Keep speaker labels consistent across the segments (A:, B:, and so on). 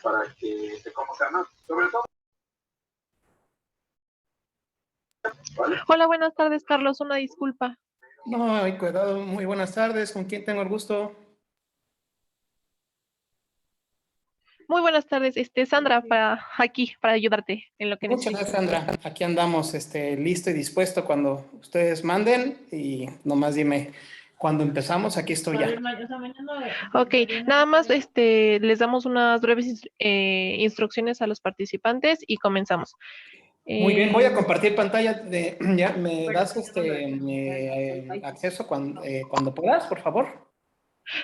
A: para que se conozcan más, sobre todo. ¿Vale?
B: Hola, buenas tardes, Carlos. Una disculpa.
C: No, hay cuidado. Muy buenas tardes. ¿Con quién tengo el gusto?
B: Muy buenas tardes, Sandra, para ayudarte en lo que
C: Muchas
B: necesites.
C: gracias, Sandra. Aquí andamos, listo y dispuesto cuando ustedes manden y nomás dime cuando empezamos. Aquí estoy ya.
B: Ok, nada más les damos unas breves instrucciones a los participantes y comenzamos.
C: Muy bien, voy a
B: Eh,
C: compartir pantalla. Ya, ¿me das acceso cuando puedas, por favor?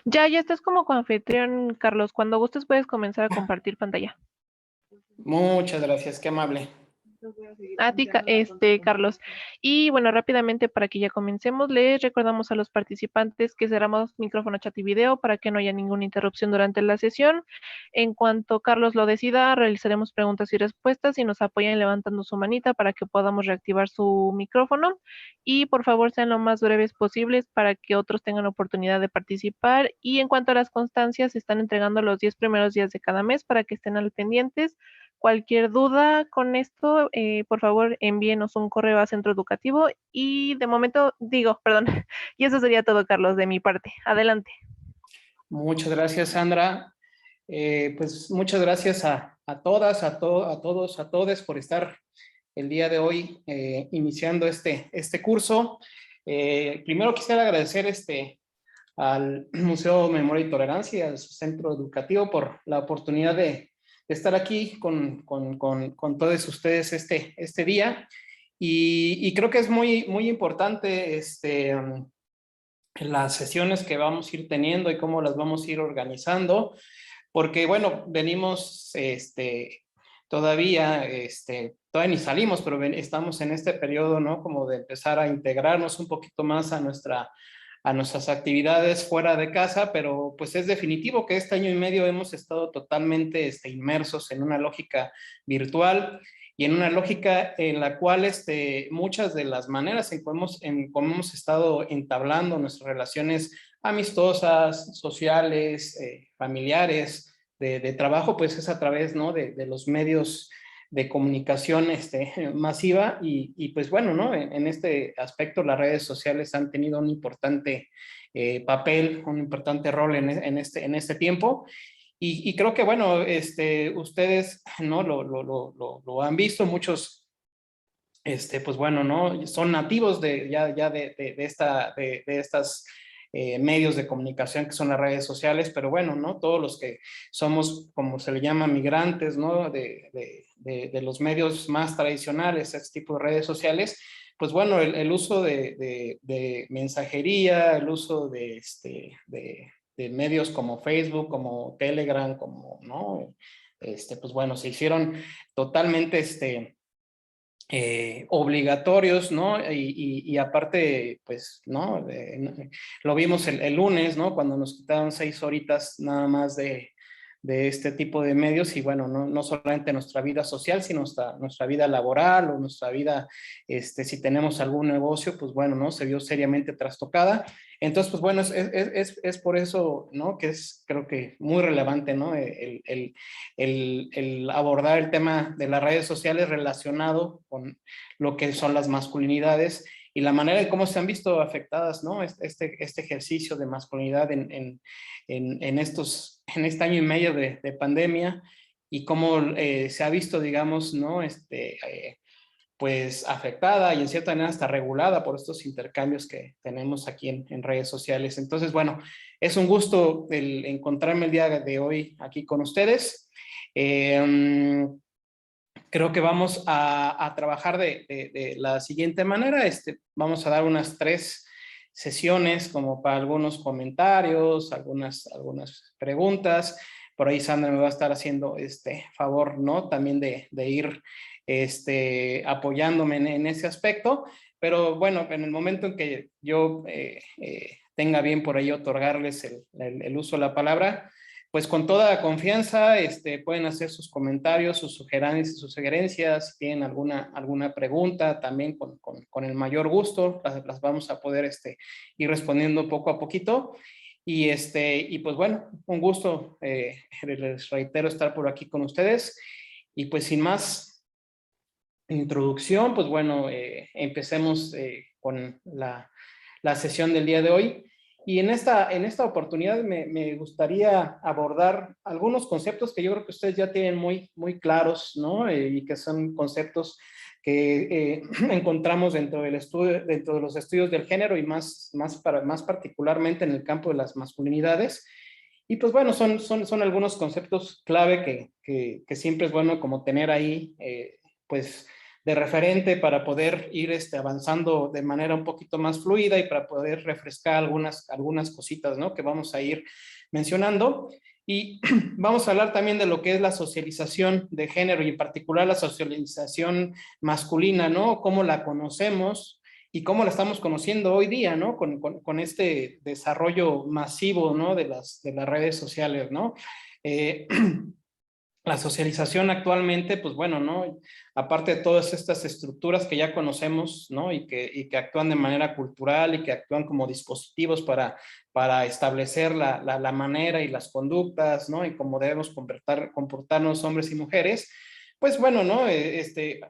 B: ya estás como coanfitrión, Carlos. Cuando gustes puedes comenzar a compartir pantalla.
C: Muchas gracias, qué amable.
B: A ti, Carlos. Y bueno, rápidamente para que ya comencemos, les recordamos a los participantes que cerramos micrófono, chat y video para que no haya ninguna interrupción durante la sesión. En cuanto Carlos lo decida, realizaremos preguntas y respuestas y nos apoyan levantando su manita para que podamos reactivar su micrófono. Y por favor sean lo más breves posibles para que otros tengan oportunidad de participar. Y en cuanto a las constancias, se están entregando los 10 primeros días de cada mes para que estén al pendientes. Cualquier duda con esto, por favor envíenos un correo a Centro Educativo y de momento perdón, y eso sería todo, Carlos, de mi parte. Adelante.
C: Muchas gracias, Sandra. Pues muchas gracias a todas, a todos, a todes por estar el día de hoy iniciando este curso. Primero quisiera agradecer al Museo Memoria y Tolerancia y al Centro Educativo por la oportunidad de estar aquí con todos ustedes este día. Y creo que es muy importante las sesiones que vamos a ir teniendo y cómo las vamos a ir organizando, porque bueno, venimos todavía ni salimos, pero estamos en este periodo, ¿no? Como de empezar a integrarnos un poquito más a nuestras actividades fuera de casa, pero pues es definitivo que este año y medio hemos estado totalmente inmersos en una lógica virtual y en una lógica en la cual muchas de las maneras en cómo hemos estado entablando nuestras relaciones amistosas, sociales, familiares, de trabajo, pues es a través, ¿no? de los medios de comunicación masiva y pues bueno, ¿no? En este aspecto las redes sociales han tenido un importante papel, un importante rol en este tiempo. Y creo que, bueno, ustedes, ¿no? Lo han visto, muchos, pues bueno, ¿no? Son nativos de estas medios de comunicación que son las redes sociales, pero bueno, ¿no? Todos los que somos, como se le llama, migrantes, ¿no? De los medios más tradicionales, este tipo de redes sociales, pues bueno, el uso de mensajería, el uso de medios como Facebook, como Telegram, como, ¿no? Pues bueno, se hicieron totalmente, obligatorios, ¿no? Y aparte, pues, ¿no? Lo vimos el lunes, ¿no? Cuando nos quitaron 6 horitas nada más de este tipo de medios y bueno, no solamente nuestra vida social, sino nuestra vida laboral o nuestra vida, si tenemos algún negocio, pues bueno, ¿no? Se vio seriamente trastocada. Entonces, pues bueno, es por eso, ¿no? Que es, creo que muy relevante, ¿no? El abordar el tema de las redes sociales relacionado con lo que son las masculinidades y la manera en cómo se han visto afectadas, ¿no? Este ejercicio de masculinidad en este año y medio de pandemia y cómo se ha visto, digamos, ¿no? Pues afectada y en cierta manera hasta regulada por estos intercambios que tenemos aquí en redes sociales. Entonces, bueno, es un gusto el encontrarme el día de hoy aquí con ustedes. Creo que vamos a trabajar de la siguiente manera. Vamos a dar unas 3 sesiones como para algunos comentarios, algunas preguntas. Por ahí Sandra me va a estar haciendo favor, ¿no? También de ir apoyándome en ese aspecto. Pero bueno, en el momento en que yo tenga bien por ahí otorgarles el uso de la palabra, pues con toda confianza pueden hacer sus comentarios, sus sugerencias, si tienen alguna pregunta, también con el mayor gusto las vamos a poder ir respondiendo poco a poquito. Y pues bueno, un gusto, les reitero, estar por aquí con ustedes. Y pues sin más introducción, pues bueno, empecemos con la sesión del día de hoy. Y en esta oportunidad me gustaría abordar algunos conceptos que yo creo que ustedes ya tienen muy claros, ¿no? Y que son conceptos que encontramos dentro del estudio, dentro de los estudios del género y más particularmente en el campo de las masculinidades. Y pues bueno, son algunos conceptos clave que siempre es bueno como tener ahí, pues de referente para poder ir avanzando de manera un poquito más fluida y para poder refrescar algunas cositas, ¿no? Que vamos a ir mencionando. Y vamos a hablar también de lo que es la socialización de género y en particular la socialización masculina, ¿no? Cómo la conocemos y cómo la estamos conociendo hoy día, ¿no? Con este desarrollo masivo, ¿no? De las redes sociales, ¿no? La socialización actualmente, pues bueno, ¿no? Aparte de todas estas estructuras que ya conocemos, ¿no? Y que actúan de manera cultural y que actúan como dispositivos para establecer la manera y las conductas, ¿no? Y cómo debemos comportarnos hombres y mujeres, pues bueno, ¿no?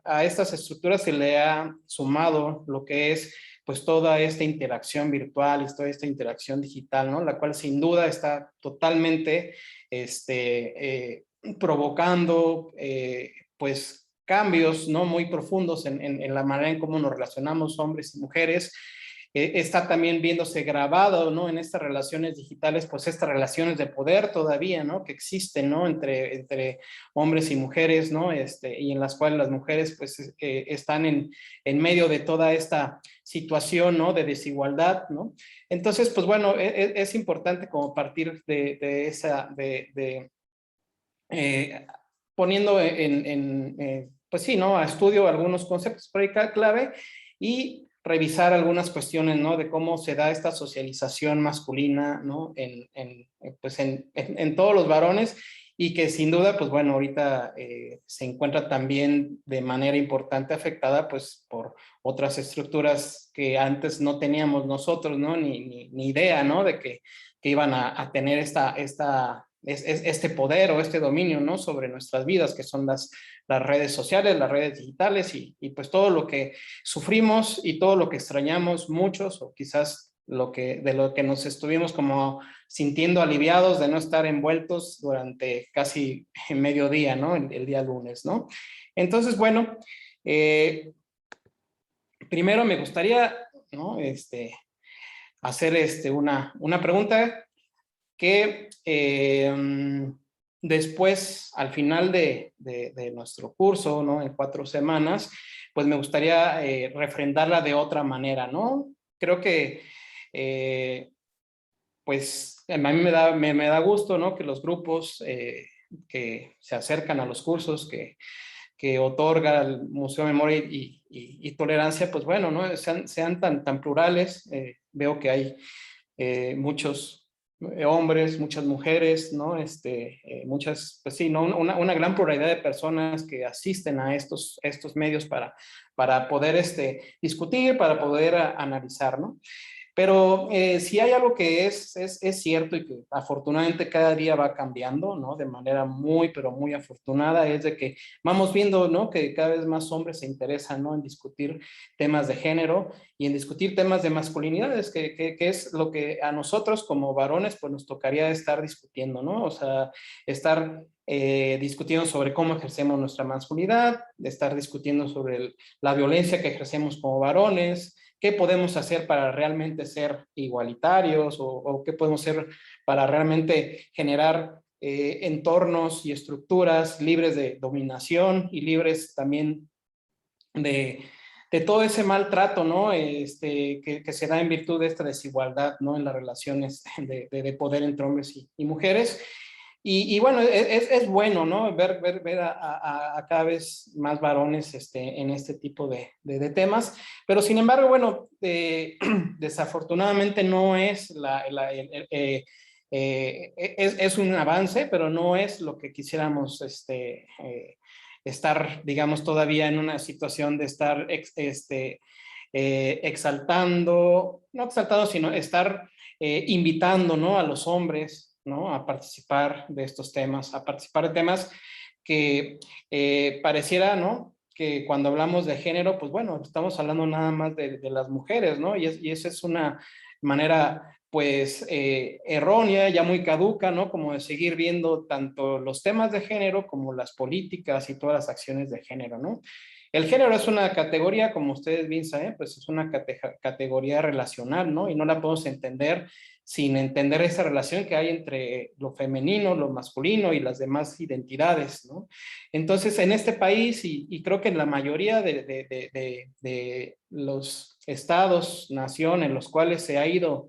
C: A estas estructuras se le ha sumado lo que es pues toda esta interacción virtual y toda esta interacción digital, ¿no? La cual sin duda está totalmente, provocando pues cambios, ¿no? Muy profundos en la manera en cómo nos relacionamos hombres y mujeres. Está también viéndose grabado, ¿no? En estas relaciones digitales, pues estas relaciones de poder todavía, ¿no? Que existen, ¿no? Entre hombres y mujeres, ¿no? Y en las cuales las mujeres pues están en medio de toda esta situación, ¿no? De desigualdad, ¿no? Entonces, pues bueno, es importante como partir de esa, poniendo pues sí, ¿no? A estudio algunos conceptos por ahí clave y revisar algunas cuestiones, ¿no? De cómo se da esta socialización masculina, ¿no? Pues en todos los varones y que sin duda, pues bueno, ahorita se encuentra también de manera importante afectada, pues por otras estructuras que antes no teníamos nosotros, ¿no? Ni idea, ¿no? De que iban a tener este poder o este dominio, ¿no? Sobre nuestras vidas, que son las redes sociales, las redes digitales y pues todo lo que sufrimos y todo lo que extrañamos muchos o quizás de lo que nos estuvimos como sintiendo aliviados de no estar envueltos durante casi mediodía, ¿no? El día lunes, ¿no? Entonces, bueno, primero me gustaría, ¿no? Hacer una pregunta que después, al final de nuestro curso, ¿no? En 4 semanas, pues me gustaría refrendarla de otra manera, ¿no? Creo que, pues, a mí me da gusto, ¿no? Que los grupos que se acercan a los cursos que otorga el Museo de Memoria y Tolerancia, pues bueno, ¿no? Sean tan plurales. Veo que hay muchos hombres, muchas mujeres, ¿no? Muchas, pues sí, ¿no? Una gran pluralidad de personas que asisten a estos medios para poder discutir, para poder analizar, ¿no? Pero si hay algo que es cierto y que afortunadamente cada día va cambiando, ¿no? De manera pero muy afortunada, es de que vamos viendo, ¿no? Que cada vez más hombres se interesan, ¿no? En discutir temas de género y en discutir temas de masculinidades, que es lo que a nosotros como varones, pues nos tocaría estar discutiendo, ¿no? O sea, estar discutiendo sobre cómo ejercemos nuestra masculinidad, estar discutiendo sobre la violencia que ejercemos como varones, qué podemos hacer para realmente ser igualitarios o qué podemos hacer para realmente generar entornos y estructuras libres de dominación y libres también de todo ese maltrato, ¿no? Que se da en virtud de esta desigualdad, ¿no? En las relaciones de poder entre hombres y mujeres. Y bueno, es bueno, ¿no? Ver a cada vez más varones en este tipo de temas, pero sin embargo, bueno, desafortunadamente no es es un avance, pero no es lo que quisiéramos estar, digamos, todavía en una situación de estar exaltando, no exaltando, sino estar invitando, ¿no?, a los hombres, ¿no?, a participar de estos temas, a participar de temas que pareciera, ¿no?, que cuando hablamos de género, pues bueno, estamos hablando nada más de las mujeres, ¿no? Y esa es una manera, pues, errónea, ya muy caduca, ¿no?, como de seguir viendo tanto los temas de género como las políticas y todas las acciones de género, ¿no? El género es una categoría, como ustedes bien saben, pues es una categoría relacional, ¿no? Y no la podemos entender sin entender esa relación que hay entre lo femenino, lo masculino y las demás identidades, ¿no? Entonces, en este país, y creo que en la mayoría de los estados, nación, en los cuales se ha ido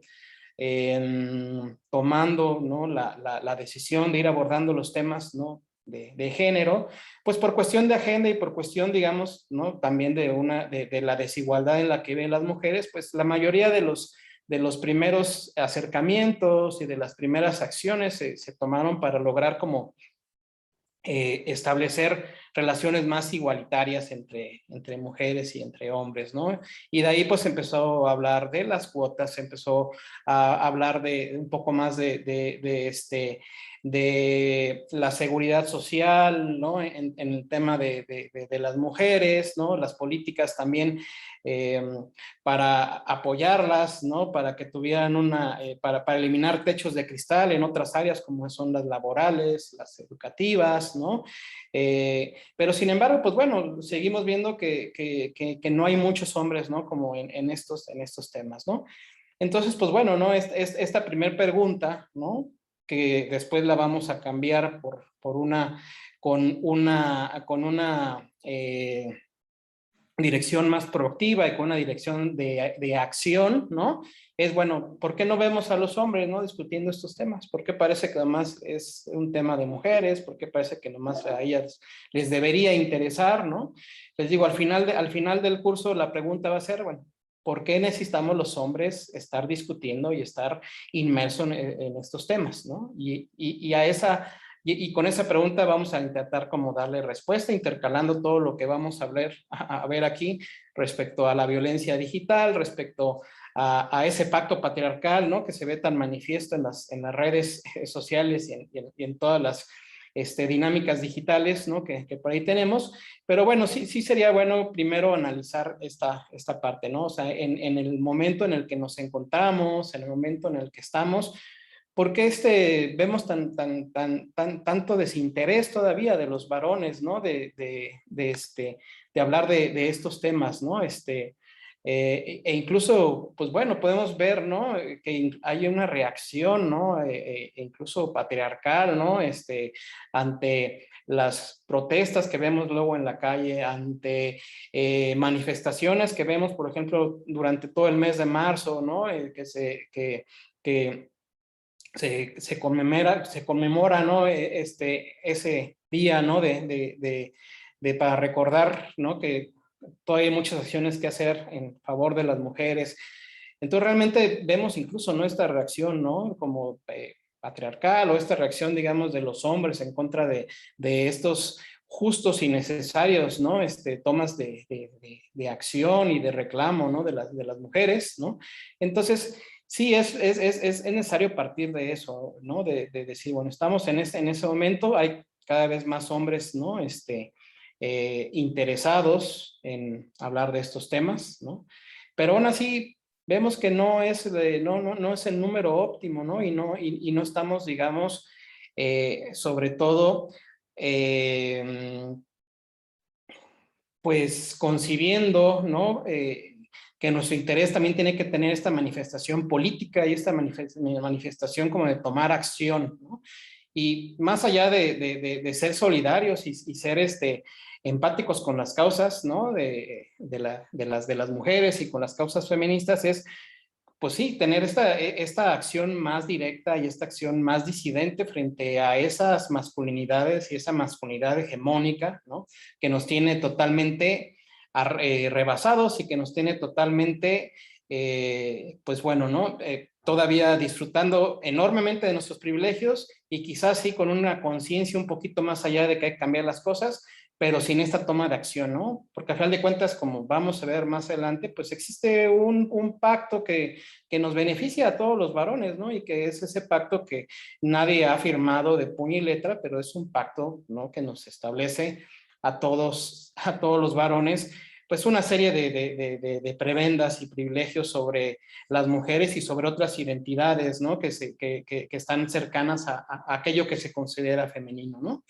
C: tomando, ¿no?, la decisión de ir abordando los temas, ¿no?, de género, pues por cuestión de agenda y por cuestión, digamos, ¿no?, también de la desigualdad en la que ven las mujeres, pues la mayoría de los primeros acercamientos y de las primeras acciones se tomaron para lograr como establecer relaciones más igualitarias entre mujeres y entre hombres, ¿no? Y de ahí pues empezó a hablar de las cuotas, se empezó a hablar de un poco más de la seguridad social, ¿no? En el tema de las mujeres, ¿no? Las políticas también eh, para apoyarlas, ¿no? Para que tuvieran para eliminar techos de cristal en otras áreas como son las laborales, las educativas, ¿no? Pero sin embargo, pues bueno, seguimos viendo que no hay muchos hombres, ¿no?, como en estos temas, ¿no? Entonces, pues bueno, ¿no? Esta primera pregunta, ¿no?, que después la vamos a cambiar con una dirección más proactiva y con una dirección de acción, ¿no? Es, bueno, ¿por qué no vemos a los hombres, ¿no?, discutiendo estos temas? ¿Por qué parece que además es un tema de mujeres? ¿Por qué parece que nomás a ellas les debería interesar, ¿no? Les digo, al final del curso la pregunta va a ser, bueno, ¿por qué necesitamos los hombres estar discutiendo y estar inmersos en estos temas, ¿no? Y con esa pregunta vamos a intentar como darle respuesta, intercalando todo lo que vamos a ver aquí respecto a la violencia digital, respecto a ese pacto patriarcal, ¿no?, que se ve tan manifiesto en las redes sociales y en todas las dinámicas digitales, ¿no?, que por ahí tenemos. Pero bueno, sí sería bueno primero analizar esta parte, ¿no? O sea, en el momento en el que nos encontramos, en el momento en el que estamos, ¿por qué vemos tanto desinterés todavía de los varones, ¿no?, de hablar de estos temas, ¿no? E incluso, pues bueno, podemos ver, ¿no?, que hay una reacción, ¿no?, incluso patriarcal, ¿no?, ante las protestas que vemos luego en la calle, ante manifestaciones que vemos, por ejemplo, durante todo el mes de marzo, ¿no?, que se conmemora, ¿no?, ese día, ¿no?, para recordar, ¿no?, que todavía hay muchas acciones que hacer en favor de las mujeres. Entonces realmente vemos incluso, ¿no?, esta reacción, ¿no?, como patriarcal, o esta reacción, digamos, de los hombres en contra de estos justos y necesarios, ¿no?, tomas de acción y de reclamo, ¿no?, de las mujeres, ¿no? Entonces, sí, es necesario partir de eso, ¿no? De decir, bueno, estamos en ese momento, hay cada vez más hombres, ¿no?, interesados en hablar de estos temas, ¿no? Pero aún así vemos que no es el número óptimo, ¿no? Y no estamos, digamos, sobre todo, pues concibiendo, ¿no?, que nuestro interés también tiene que tener esta manifestación política y esta manifestación como de tomar acción, ¿no? Y más allá de ser solidarios y ser empáticos con las causas, ¿no?, de las mujeres y con las causas feministas, es, pues sí, tener esta acción más directa y esta acción más disidente frente a esas masculinidades y esa masculinidad hegemónica, ¿no?, que nos tiene totalmente rebasados y que nos tiene totalmente, pues bueno, ¿no?, todavía disfrutando enormemente de nuestros privilegios y quizás sí con una conciencia un poquito más allá de que hay que cambiar las cosas, pero sin esta toma de acción, ¿no? Porque al final de cuentas, como vamos a ver más adelante, pues existe un pacto que nos beneficia a todos los varones, ¿no? Y que es ese pacto que nadie ha firmado de puño y letra, pero es un pacto, ¿no? Que nos establece a todos los varones, pues una serie de prebendas y privilegios sobre las mujeres y sobre otras identidades, ¿no? Que están cercanas a aquello que se considera femenino, ¿no?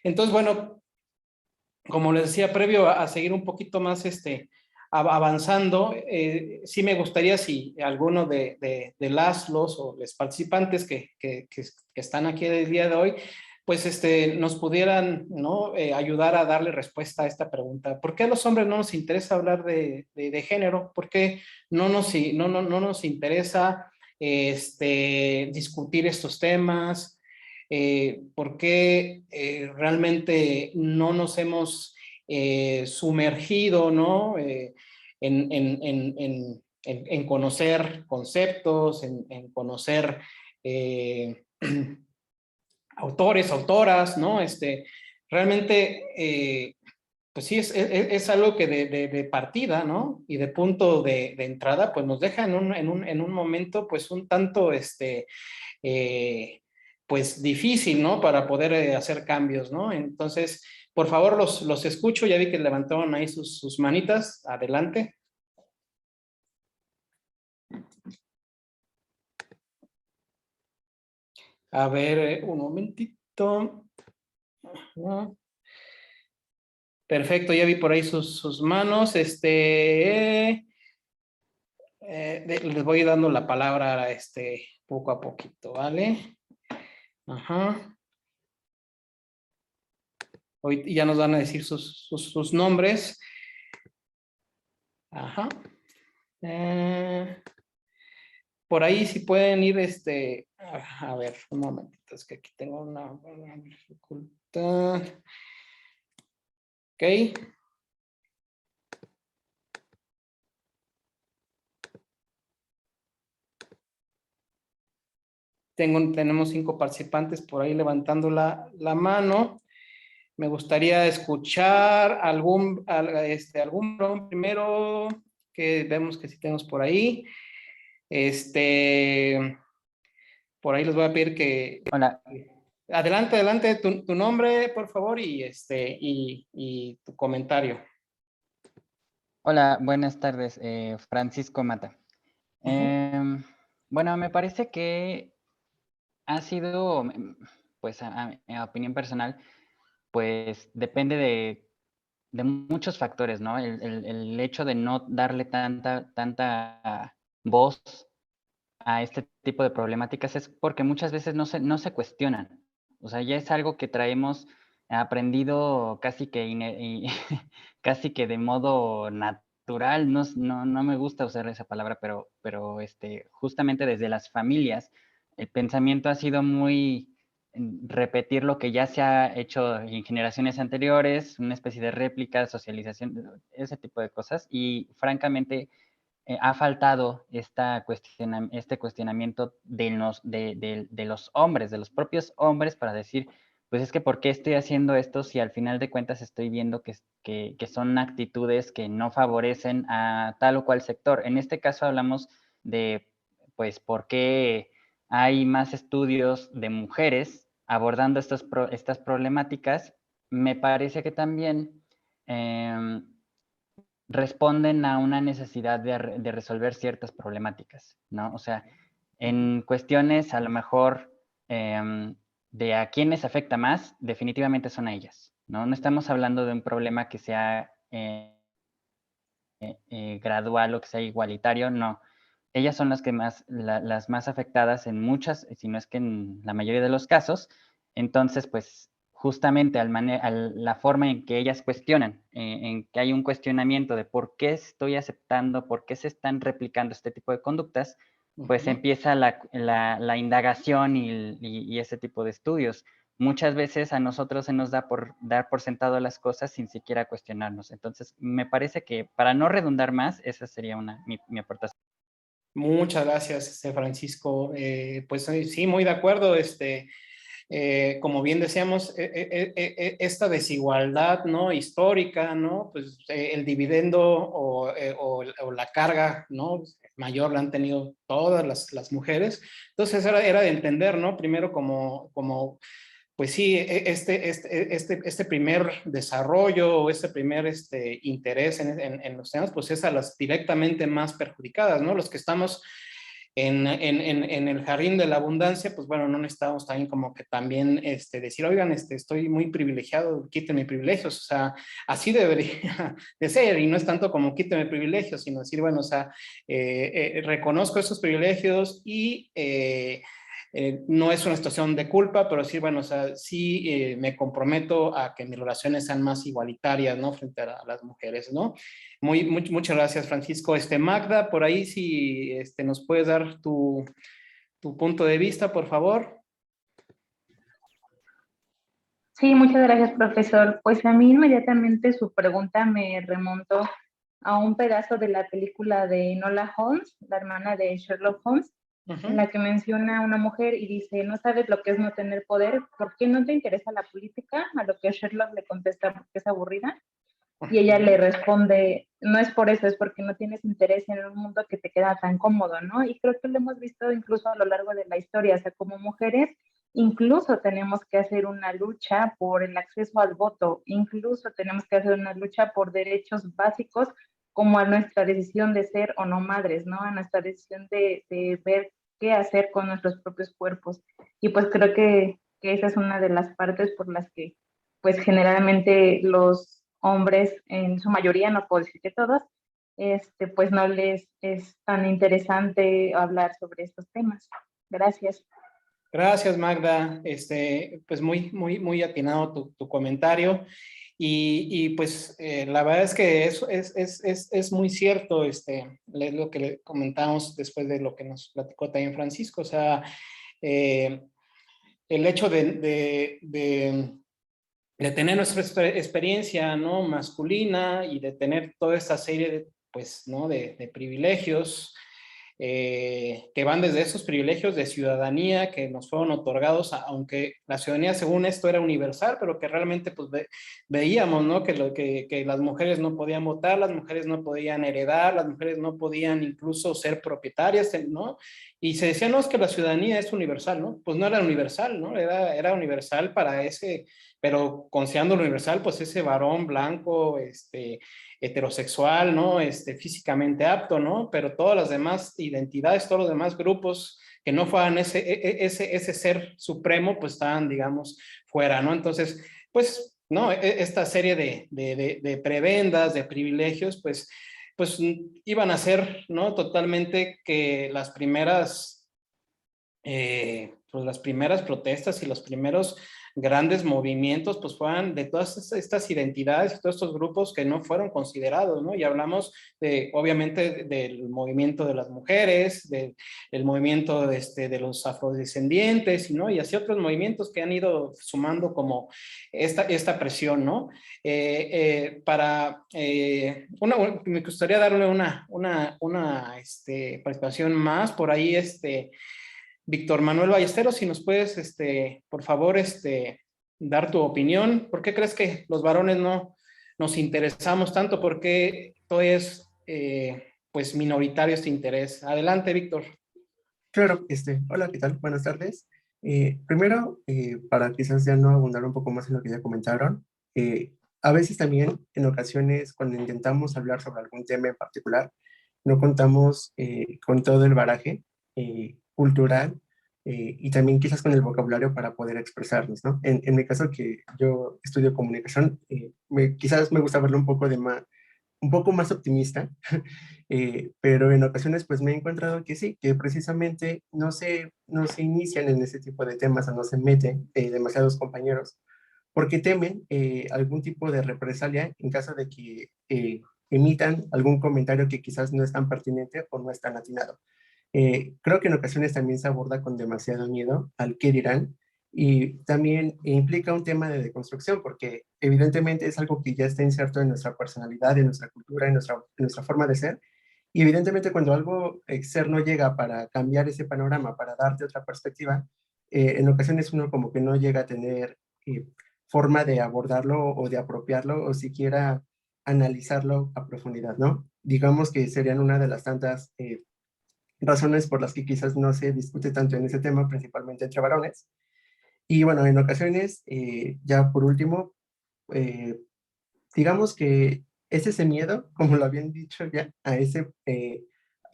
C: Entonces, bueno, como les decía, previo a seguir un poquito más avanzando, sí me gustaría si alguno de los o los participantes que están aquí el día de hoy, pues nos pudieran, ¿no? Ayudar a darle respuesta a esta pregunta. ¿Por qué a los hombres no nos interesa hablar de género? ¿Por qué no nos interesa discutir estos temas? ¿Por qué realmente no nos hemos sumergido, ¿no? En conocer conceptos, en conocer autores, autoras, ¿no? Realmente, pues sí, es algo que de partida, ¿no? Y de punto de entrada, pues nos deja en un momento, pues un tanto, eh, pues difícil, ¿no? Para poder hacer cambios, ¿no? Entonces, por favor, los escucho. Ya vi que levantaron ahí sus manitas. Adelante. A ver, un momentito. Perfecto, ya vi por ahí sus manos. Les voy dando la palabra poco a poquito, ¿vale? Ajá. Hoy ya nos van a decir sus nombres. Ajá. Por ahí si pueden ir, a ver, un momentito, es que aquí tengo una dificultad. Ok. Tenemos 5 participantes por ahí levantando la mano. Me gustaría escuchar algún varón primero, que vemos que sí tenemos por ahí. Por ahí les voy a pedir que...
D: Hola,
C: Adelante, tu nombre, por favor, y tu comentario.
D: hola, buenas tardes, Francisco Mata.
C: Ujú.
D: Bueno, me parece que ha sido, pues en opinión personal, pues depende de muchos factores, ¿no? El hecho de no darle tanta voz a este tipo de problemáticas es porque muchas veces no se cuestionan. O sea, ya es algo que traemos aprendido casi que, casi que de modo natural. No me gusta usar esa palabra, pero justamente desde las familias, el pensamiento ha sido muy repetir lo que ya se ha hecho en generaciones anteriores, una especie de réplica, socialización, ese tipo de cosas. Y francamente, ha faltado este cuestionamiento de los hombres, de los propios hombres, para decir, pues es que ¿por qué estoy haciendo esto si al final de cuentas estoy viendo que son actitudes que no favorecen a tal o cual sector? En este caso hablamos de, pues, por qué hay más estudios de mujeres abordando estas problemáticas. Me parece que también responden a una necesidad de resolver ciertas problemáticas, ¿no? O sea, en cuestiones a lo mejor de a quiénes afecta más, definitivamente son a ellas, ¿no? No estamos hablando de un problema que sea gradual o que sea igualitario, no. Ellas son las que las más afectadas en muchas, si no es que en la mayoría de los casos. Entonces, pues justamente la forma en que ellas cuestionan, en que hay un cuestionamiento de por qué estoy aceptando, por qué se están replicando este tipo de conductas, pues empieza la indagación y ese tipo de estudios. Muchas veces a nosotros se nos da por dar por sentado las cosas sin siquiera cuestionarnos. Entonces, me parece que para no redundar más, esa sería mi aportación.
C: Muchas gracias, Francisco. Pues sí, muy de acuerdo. como bien decíamos, esta desigualdad, ¿no? Histórica, ¿no? Pues el dividendo o la carga, ¿no? Mayor la han tenido todas las mujeres. Entonces era de entender, ¿no? Primero como pues sí, este primer desarrollo o este primer interés en los temas, pues es a las directamente más perjudicadas, ¿no? Los que estamos en el jardín de la abundancia, pues bueno, no necesitamos también como que también decir, oigan, estoy muy privilegiado, quítenme privilegios, o sea, así debería de ser, y no es tanto como quítenme privilegios, sino decir, bueno, o sea, reconozco esos privilegios y no es una situación de culpa, pero sí, bueno, o sea, sí me comprometo a que mis relaciones sean más igualitarias, ¿no? Frente a las mujeres, ¿no? Muchas gracias, Francisco. Magda, por ahí si nos puedes dar tu punto de vista, por favor.
E: Sí, muchas gracias, profesor. Pues a mí inmediatamente su pregunta me remontó a un pedazo de la película de Enola Holmes, la hermana de Sherlock Holmes, en la que menciona a una mujer y dice, no sabes lo que es no tener poder, ¿por qué no te interesa la política? A lo que Sherlock le contesta, porque es aburrida. Y ella le responde, no es por eso, es porque no tienes interés en un mundo que te queda tan cómodo, ¿no? Y creo que lo hemos visto incluso a lo largo de la historia, o sea, como mujeres, incluso tenemos que hacer una lucha por el acceso al voto, incluso tenemos que hacer una lucha por derechos básicos, como a nuestra decisión de ser o no madres, ¿no? A nuestra decisión de ver qué hacer con nuestros propios cuerpos. Y pues creo que esa es una de las partes por las que, pues generalmente los hombres, en su mayoría, no puedo decir que todos, pues no les es tan interesante hablar sobre estos temas. Gracias.
C: Gracias, Magda. Pues muy atinado tu comentario. Y pues la verdad es que es muy cierto lo que le comentamos después de lo que nos platicó también Francisco. O sea, el hecho de tener nuestra experiencia, ¿no? Masculina y de tener toda esta serie de, pues, ¿no? de privilegios que van desde esos privilegios de ciudadanía que nos fueron otorgados, aunque la ciudadanía según esto era universal, pero que realmente pues veíamos, ¿no? Que las mujeres no podían votar, las mujeres no podían heredar, las mujeres no podían incluso ser propietarias, ¿no? Y se decía, no, es que la ciudadanía es universal, ¿no? Pues no era universal, ¿no? Era universal para ese, pero considerando lo universal, pues ese varón blanco, heterosexual, ¿no? Físicamente apto, ¿no? Pero todas las demás identidades, todos los demás grupos que no fueran ese ser supremo, pues estaban, digamos, fuera, ¿no? Entonces, pues, ¿no? Esta serie de prebendas, de privilegios, pues iban a ser, ¿no? Totalmente que pues las primeras protestas y los primeros grandes movimientos, pues fueran de todas estas identidades y todos estos grupos que no fueron considerados, ¿no? Y hablamos obviamente, del movimiento de las mujeres, del movimiento de los afrodescendientes, ¿no? Y así otros movimientos que han ido sumando como esta presión, ¿no? Me gustaría darle una participación más por ahí, Víctor Manuel Ballesteros, si nos puedes, por favor, dar tu opinión. ¿Por qué crees que los varones no nos interesamos tanto? ¿Por qué todavía es, pues, minoritario este interés? Adelante, Víctor.
F: Claro, hola, ¿qué tal? Buenas tardes. Primero, para quizás ya no abundar un poco más en lo que ya comentaron, a veces también, en ocasiones, cuando intentamos hablar sobre algún tema en particular, no contamos con todo el bagaje cultural y también quizás con el vocabulario para poder expresarnos, ¿no? En mi caso, que yo estudio comunicación, quizás me gusta verlo un poco más optimista, pero en ocasiones pues me he encontrado que sí, que precisamente no se inician en ese tipo de temas o no se meten demasiados compañeros porque temen algún tipo de represalia en caso de que emitan algún comentario que quizás no es tan pertinente o no es tan atinado. Creo que en ocasiones también se aborda con demasiado miedo al qué dirán y también implica un tema de deconstrucción porque evidentemente es algo que ya está inserto en nuestra personalidad, en nuestra cultura, en nuestra forma de ser y evidentemente cuando algo externo llega para cambiar ese panorama, para darte otra perspectiva, en ocasiones uno como que no llega a tener forma de abordarlo o de apropiarlo o siquiera analizarlo a profundidad, ¿no? Digamos que serían una de las tantas razones por las que quizás no se discute tanto en ese tema, principalmente entre varones. Y bueno, en ocasiones, ya por último, eh, digamos que es ese miedo, como lo habían dicho ya, a ese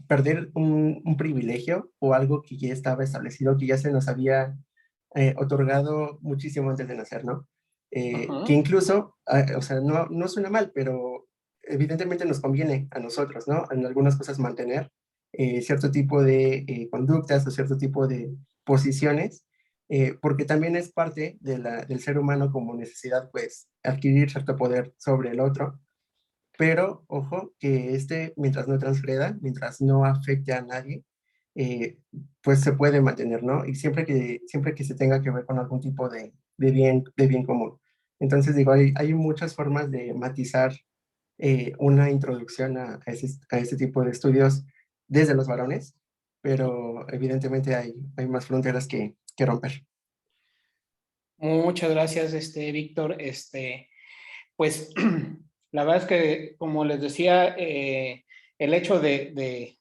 F: perder un privilegio o algo que ya estaba establecido, que ya se nos había otorgado muchísimo antes de nacer, ¿no? Que incluso, o sea, no suena mal, pero evidentemente nos conviene a nosotros, ¿no? En algunas cosas mantener cierto tipo de conductas o cierto tipo de posiciones, porque también es parte del ser humano como necesidad, pues, adquirir cierto poder sobre el otro, pero ojo que mientras no transgreda, mientras no afecte a nadie, eh, pues se puede mantener, ¿no? Y siempre que se tenga que ver con algún tipo de bien común. Entonces, digo, hay muchas formas de matizar una introducción a ese tipo de estudios desde los varones, pero evidentemente hay más fronteras que romper.
C: Muchas gracias, Víctor. Pues la verdad es que, como les decía, el hecho de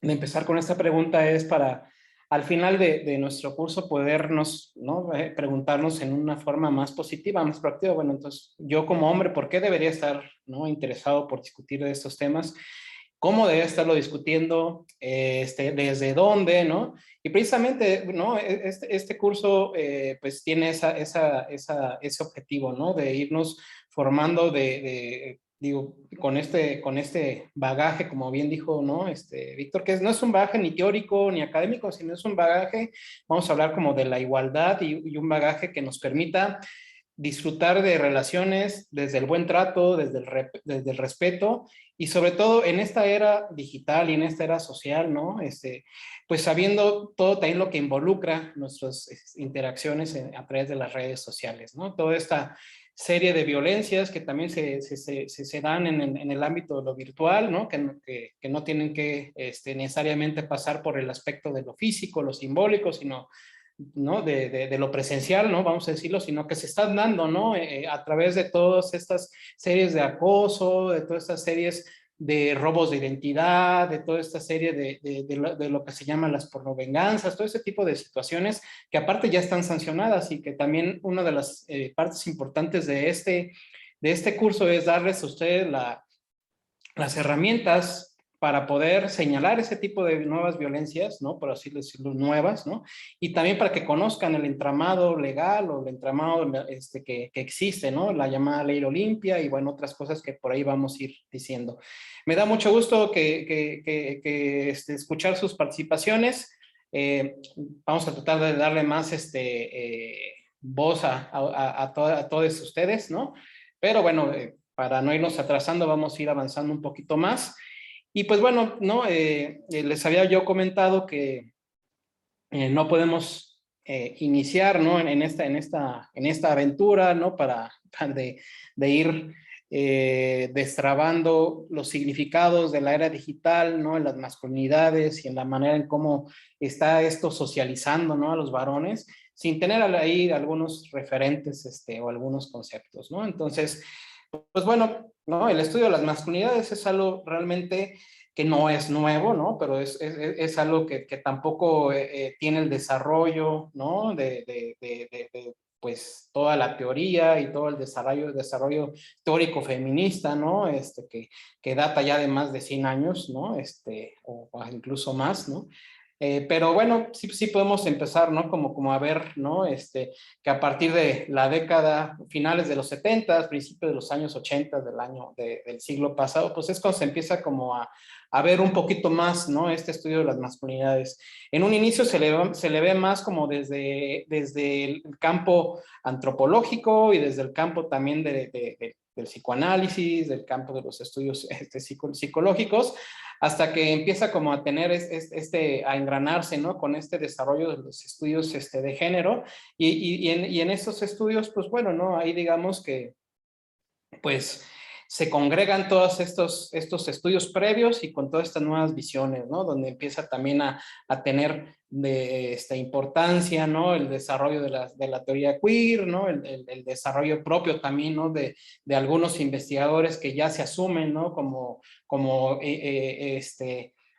C: empezar con esta pregunta es para, al final de nuestro curso, podernos, ¿no? Preguntarnos en una forma más positiva, más proactiva. Bueno, entonces, yo como hombre, ¿por qué debería estar, ¿no? interesado por discutir de estos temas? ¿Cómo debe estarlo discutiendo? ¿Desde dónde? ¿No? Y precisamente, ¿no? Este curso, pues, tiene ese objetivo, ¿no? De irnos formando digo, con este bagaje, como bien dijo, ¿no? Víctor, que no es un bagaje ni teórico ni académico, sino es un bagaje, vamos a hablar como de la igualdad y un bagaje que nos permita disfrutar de relaciones desde el buen trato, desde el respeto y sobre todo en esta era digital y en esta era social, ¿no? Pues sabiendo todo también lo que involucra nuestras interacciones a través de las redes sociales, ¿no? Toda esta serie de violencias que también se dan en el ámbito de lo virtual, ¿no? Que no tienen que necesariamente pasar por el aspecto de lo físico, lo simbólico, sino, ¿no? de lo presencial, ¿no? Vamos a decirlo, sino que se están dando, ¿no? A través de todas estas series de acoso, de todas estas series de robos de identidad, de toda esta serie de lo que se llama las pornovenganzas, todo ese tipo de situaciones que aparte ya están sancionadas y que también una de las partes importantes de este curso es darles a ustedes las herramientas para poder señalar ese tipo de nuevas violencias, ¿no? Por así decirlo, nuevas, ¿no? Y también para que conozcan el entramado legal o el entramado que existe, ¿no? La llamada Ley Olimpia y, bueno, otras cosas que por ahí vamos a ir diciendo. Me da mucho gusto escuchar sus participaciones. Vamos a tratar de darle más voz a todos ustedes, ¿no? Pero bueno, para no irnos atrasando, vamos a ir avanzando un poquito más. Y pues bueno, ¿no? Les había yo comentado que no podemos iniciar, ¿no? en esta aventura, ¿no? Para de ir destrabando los significados de la era digital, ¿no? En las masculinidades y en la manera en cómo está esto socializando, ¿no? A los varones, sin tener ahí algunos referentes o algunos conceptos, ¿no? Entonces, pues bueno, ¿no? El estudio de las masculinidades es algo realmente que no es nuevo, ¿no? Pero es algo que tampoco tiene el desarrollo, ¿no? Pues toda la teoría y todo el desarrollo teórico feminista, ¿no? Que data ya de más de 100 años, ¿no? O incluso más, ¿no? Pero bueno, sí podemos empezar, ¿no? Como a ver, ¿no? Que a partir de la década, finales de los 70, principios de los años 80 del siglo pasado, pues es cuando se empieza como a ver un poquito más, ¿no? Este estudio de las masculinidades. En un inicio se le ve más como desde el campo antropológico y desde el campo también del psicoanálisis, del campo de los estudios psicológicos, hasta que empieza como a tener a engranarse, ¿no? Con este desarrollo de los estudios de género y en esos estudios, pues bueno, ¿no? Ahí digamos que, pues, se congregan todos estos estudios previos y con todas estas nuevas visiones, ¿no? Donde empieza también a tener importancia, ¿no? El desarrollo de la teoría queer, ¿no? El desarrollo propio también, ¿no? De algunos investigadores que ya se asumen, ¿no? Como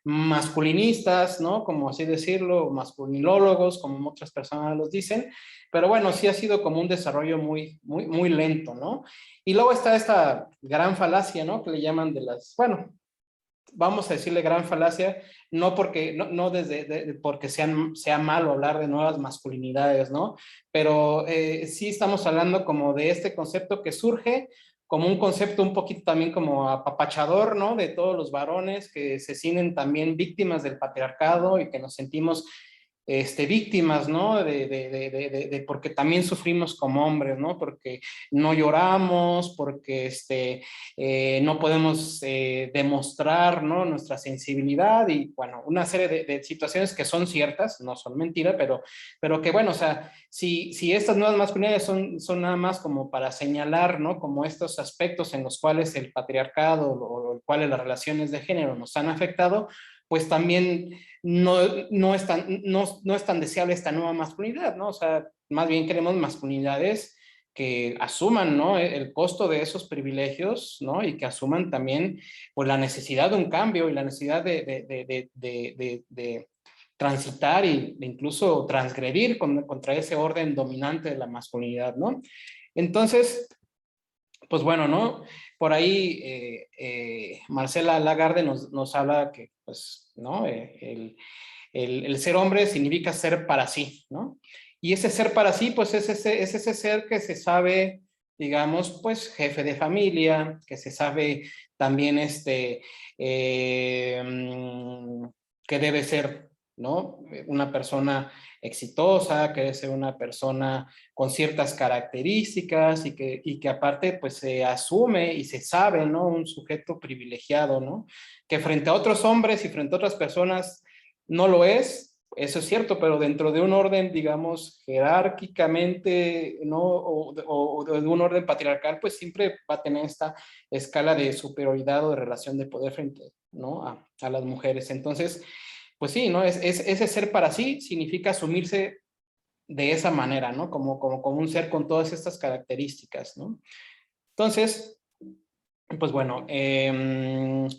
C: masculinistas, ¿no? Como así decirlo, masculinólogos, como otras personas los dicen, pero bueno, sí ha sido como un desarrollo muy lento, ¿no? Y luego está esta gran falacia, ¿no? Que le llaman de las, bueno, vamos a decirle gran falacia, no porque, no porque sea malo hablar de nuevas masculinidades, ¿no? Pero sí estamos hablando como de este concepto que surge como un concepto un poquito también como apapachador, ¿no? De todos los varones que se sienten también víctimas del patriarcado y que nos sentimos víctimas, ¿no? Porque también sufrimos como hombres, ¿no? Porque no lloramos, porque no podemos demostrar, ¿no? Nuestra sensibilidad y, bueno, una serie de situaciones que son ciertas, no son mentira, pero que, bueno, o sea, si estas nuevas masculinidades son nada más como para señalar, ¿no? Como estos aspectos en los cuales el patriarcado o el cual las relaciones de género nos han afectado, pues también no es tan deseable esta nueva masculinidad, ¿no? O sea, más bien queremos masculinidades que asuman, ¿no? El costo de esos privilegios, ¿no? Y que asuman también, pues, la necesidad de un cambio y la necesidad de transitar e incluso transgredir contra ese orden dominante de la masculinidad, ¿no? Entonces, pues bueno, ¿no? Por ahí Marcela Lagarde nos habla que, pues, ¿no? El ser hombre significa ser para sí, ¿no? Y ese ser para sí, pues es ese ser que se sabe, digamos, pues jefe de familia, que se sabe también que debe ser, ¿no? Una persona exitosa, que debe ser una persona con ciertas características y que aparte pues se asume y se sabe, ¿no? Un sujeto privilegiado, ¿no? Que frente a otros hombres y frente a otras personas no lo es, eso es cierto, pero dentro de un orden, digamos, jerárquicamente, ¿no? O de un orden patriarcal, pues siempre va a tener esta escala de superioridad o de relación de poder frente, ¿no? A las mujeres. Entonces, pues sí, ¿no? Ese ser para sí significa asumirse de esa manera, ¿no? Como un ser con todas estas características, ¿no? Entonces, pues bueno, es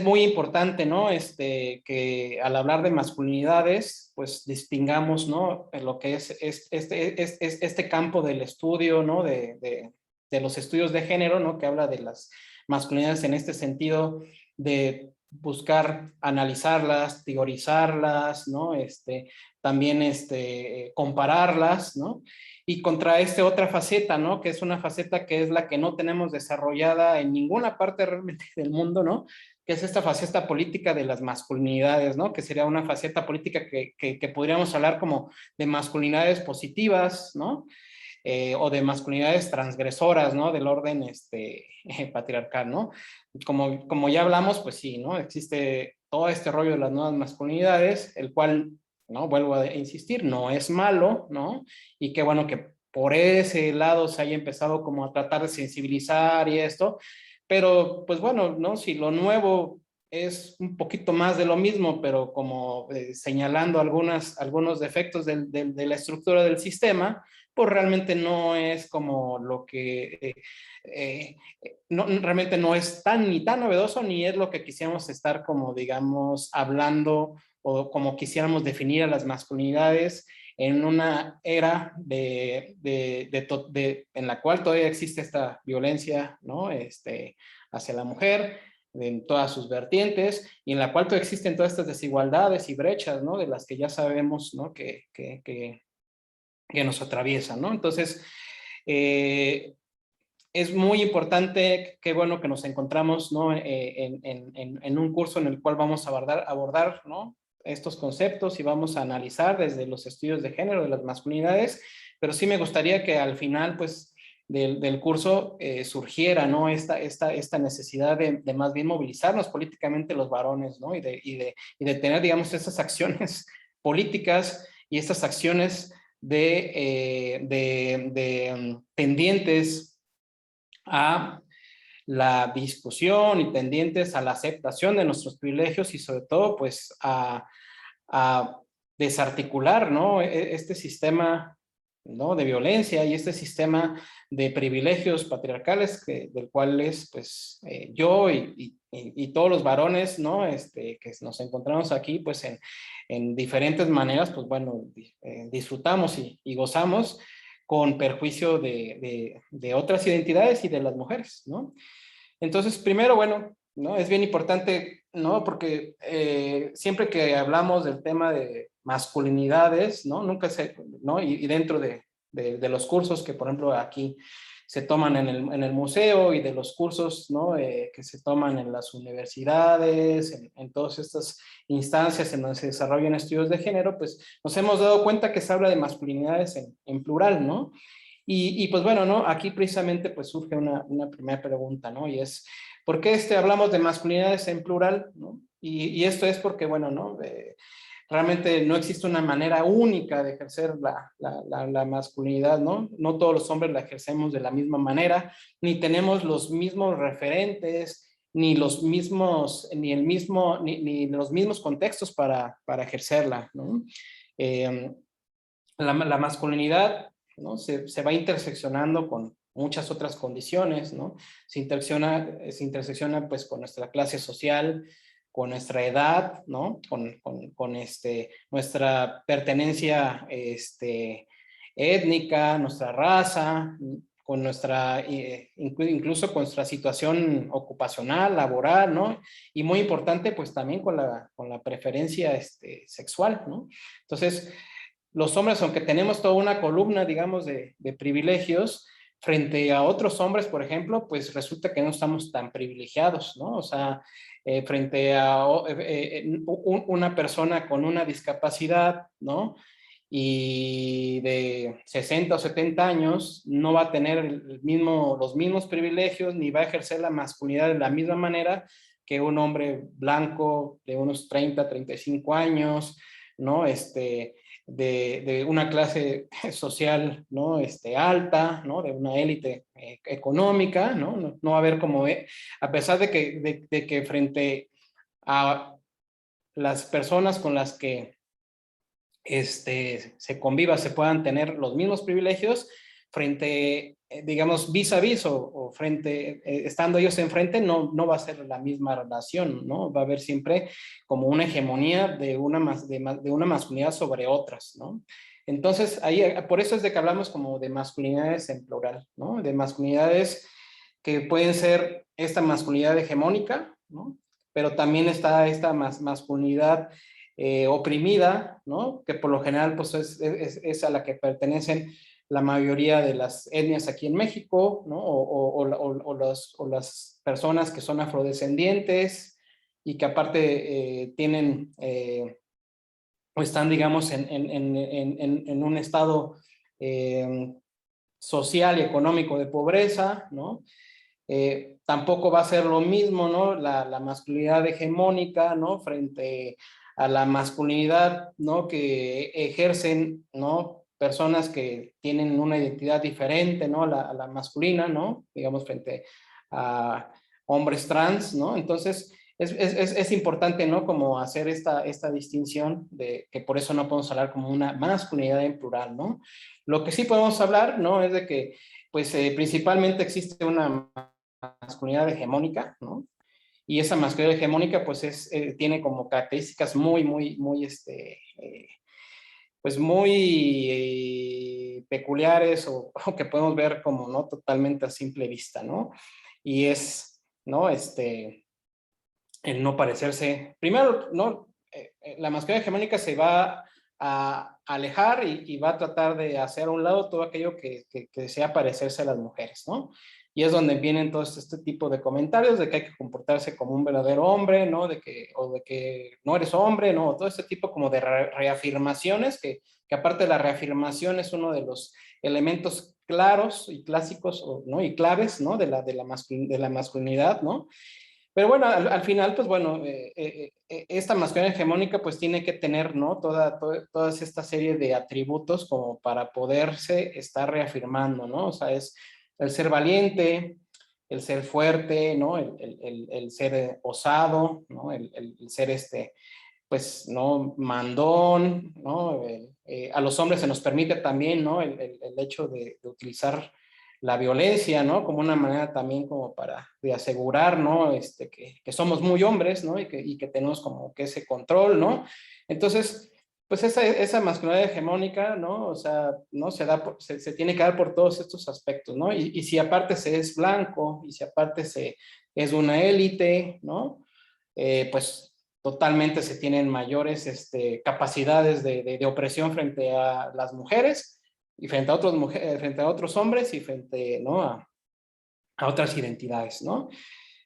C: muy importante, ¿no? Que al hablar de masculinidades, pues distingamos, ¿no? Lo que es este campo del estudio, ¿no? De los estudios de género, ¿no? Que habla de las masculinidades en este sentido de buscar analizarlas, teorizarlas, ¿no? También compararlas, ¿no? Y contra otra faceta, ¿no? Que es una faceta que es la que no tenemos desarrollada en ninguna parte realmente del mundo, ¿no? Que es esta faceta política de las masculinidades, ¿no? Que sería una faceta política que podríamos hablar como de masculinidades positivas, ¿no? O de masculinidades transgresoras, ¿no? Del orden patriarcal, ¿no? Como ya hablamos, pues sí, ¿no? Existe todo este rollo de las nuevas masculinidades, el cual, ¿no? Vuelvo a insistir, no es malo, ¿no? Y qué bueno que por ese lado se haya empezado como a tratar de sensibilizar y esto, pero pues bueno, ¿no? Si lo nuevo es un poquito más de lo mismo, pero como señalando algunos defectos de la estructura del sistema, pues realmente no es como lo que, realmente no es ni tan novedoso, ni es lo que quisiéramos estar como, digamos, hablando o como quisiéramos definir a las masculinidades en una era en la cual todavía existe esta violencia, ¿no? Hacia la mujer, en todas sus vertientes, y en la cual todavía existen todas estas desigualdades y brechas, ¿no? De las que ya sabemos, ¿no? Que nos atraviesan, ¿no? Entonces, es muy importante, qué bueno que nos encontramos, ¿no? En un curso en el cual vamos a abordar, ¿no? Estos conceptos y vamos a analizar desde los estudios de género, de las masculinidades, pero sí me gustaría que al final, pues, del curso surgiera, ¿no? Esta necesidad de más bien movilizarnos políticamente los varones, ¿no? Y de tener, digamos, esas acciones políticas y estas acciones tendientes a la discusión y tendientes a la aceptación de nuestros privilegios y sobre todo pues a desarticular, ¿no? Este sistema, ¿no? De violencia y este sistema de privilegios patriarcales del cual es pues yo y todos los varones, ¿no? Que nos encontramos aquí pues en diferentes maneras, pues bueno, disfrutamos y gozamos con perjuicio de otras identidades y de las mujeres, ¿no? Entonces, primero, bueno, ¿no? Es bien importante, ¿no? Porque siempre que hablamos del tema de masculinidades, ¿no? Nunca se, ¿no? Y dentro de los cursos que, por ejemplo, aquí se toman en el museo y de los cursos, ¿no? Que se toman en las universidades, en todas estas instancias en donde se desarrollan estudios de género, pues nos hemos dado cuenta que se habla de masculinidades en plural, ¿no? Y pues bueno, ¿no? Aquí precisamente pues surge una primera pregunta, ¿no? Y es, ¿por qué hablamos de masculinidades en plural, ¿no? Y esto es porque, bueno, ¿no? Realmente no existe una manera única de ejercer la masculinidad, ¿no? No todos los hombres la ejercemos de la misma manera, ni tenemos los mismos referentes, ni los mismos contextos para ejercerla, ¿no? La masculinidad, ¿no? Se va interseccionando con muchas otras condiciones, ¿no? Se intersecciona pues con nuestra clase social, con nuestra edad, ¿no? Con nuestra pertenencia étnica, nuestra raza, con nuestra, incluso con nuestra situación ocupacional, laboral, ¿no? Y muy importante, pues también con la preferencia sexual, ¿no? Entonces, los hombres, aunque tenemos toda una columna, digamos, de privilegios, frente a otros hombres, por ejemplo, pues resulta que no estamos tan privilegiados, ¿no? O sea, frente a una persona con una discapacidad, ¿no? Y de 60 o 70 años, no va a tener los mismos privilegios, ni va a ejercer la masculinidad de la misma manera que un hombre blanco de unos 30, 35 años, ¿no? De una clase social, ¿no? Alta, ¿no? De una élite económica, ¿no? No va a haber como, a pesar de que frente a las personas con las que se conviva, se puedan tener los mismos privilegios, frente, digamos, vis a vis o frente, estando ellos enfrente, no va a ser la misma relación, ¿no? Va a haber siempre como una hegemonía de una masculinidad sobre otras, ¿no? Entonces, ahí, por eso es de que hablamos como de masculinidades en plural, ¿no? De masculinidades que pueden ser esta masculinidad hegemónica, ¿no? Pero también está esta masculinidad oprimida, ¿no? Que por lo general pues es a la que pertenecen la mayoría de las etnias aquí en México, ¿no? O las personas que son afrodescendientes y que aparte tienen o están, digamos, en un estado social y económico de pobreza, ¿no? Tampoco va a ser lo mismo, ¿no? La masculinidad hegemónica, ¿no? Frente a la masculinidad, ¿no? Que ejercen, ¿no? Personas que tienen una identidad diferente, ¿no? A la masculina, ¿no? Digamos, frente a hombres trans, ¿no? Entonces, es importante, ¿no? Como hacer esta distinción de que por eso no podemos hablar como una masculinidad en plural, ¿no? Lo que sí podemos hablar, ¿no? Es de que, pues, principalmente existe una masculinidad hegemónica, ¿no? Y esa masculinidad hegemónica, pues, tiene como características muy, pues, muy peculiares o que podemos ver como, ¿no? Totalmente a simple vista, ¿no? Y es, ¿no? El no parecerse, primero, ¿no? La masculinidad hegemónica se va a alejar y va a tratar de hacer a un lado todo aquello que desea parecerse a las mujeres, ¿no? Y es donde vienen todos este tipo de comentarios de que hay que comportarse como un verdadero hombre, ¿no? De que no eres hombre, ¿no? Todo este tipo como de reafirmaciones, que aparte de la reafirmación es uno de los elementos claros y clásicos, ¿no? Y claves, ¿no? De la masculinidad, ¿no? Pero bueno, al final, pues bueno, esta masculinidad hegemónica pues tiene que tener, ¿no? Toda esta serie de atributos como para poderse estar reafirmando, ¿no? O sea, es el ser valiente, el ser fuerte, ¿no? El ser osado, ¿no? El ser pues, ¿no? Mandón, ¿no? A los hombres se nos permite también, ¿no? El hecho de utilizar la violencia, ¿no? Como una manera también como de asegurar, ¿no? Que somos muy hombres, ¿no? Y que tenemos como que ese control, ¿no? Entonces, pues esa masculinidad hegemónica, ¿no? O sea, ¿no? Se tiene que dar por todos estos aspectos, ¿no? Y si aparte se es blanco, y si aparte es una élite, ¿no? Pues totalmente se tienen mayores capacidades de opresión frente a las mujeres y frente a otros hombres y frente, ¿no? a otras identidades, ¿no?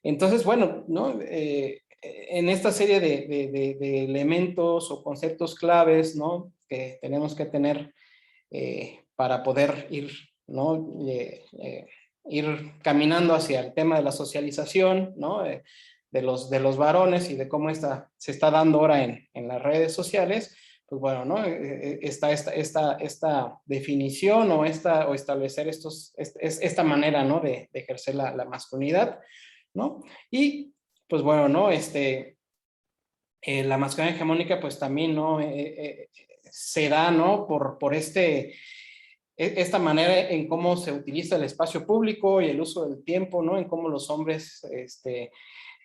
C: Entonces, bueno, ¿no? En esta serie de elementos o conceptos claves, ¿no? Que tenemos que tener para poder ir, ¿no? Ir caminando hacia el tema de la socialización, ¿no? De los varones y de cómo se está dando ahora en las redes sociales, pues bueno, ¿no? Está esta definición o establecer esta manera, ¿no? De ejercer la masculinidad, ¿no? Y, pues bueno, ¿no? La masculinidad hegemónica, pues también, ¿no? Se da, ¿no? Por esta manera en cómo se utiliza el espacio público y el uso del tiempo, ¿no? En cómo los hombres,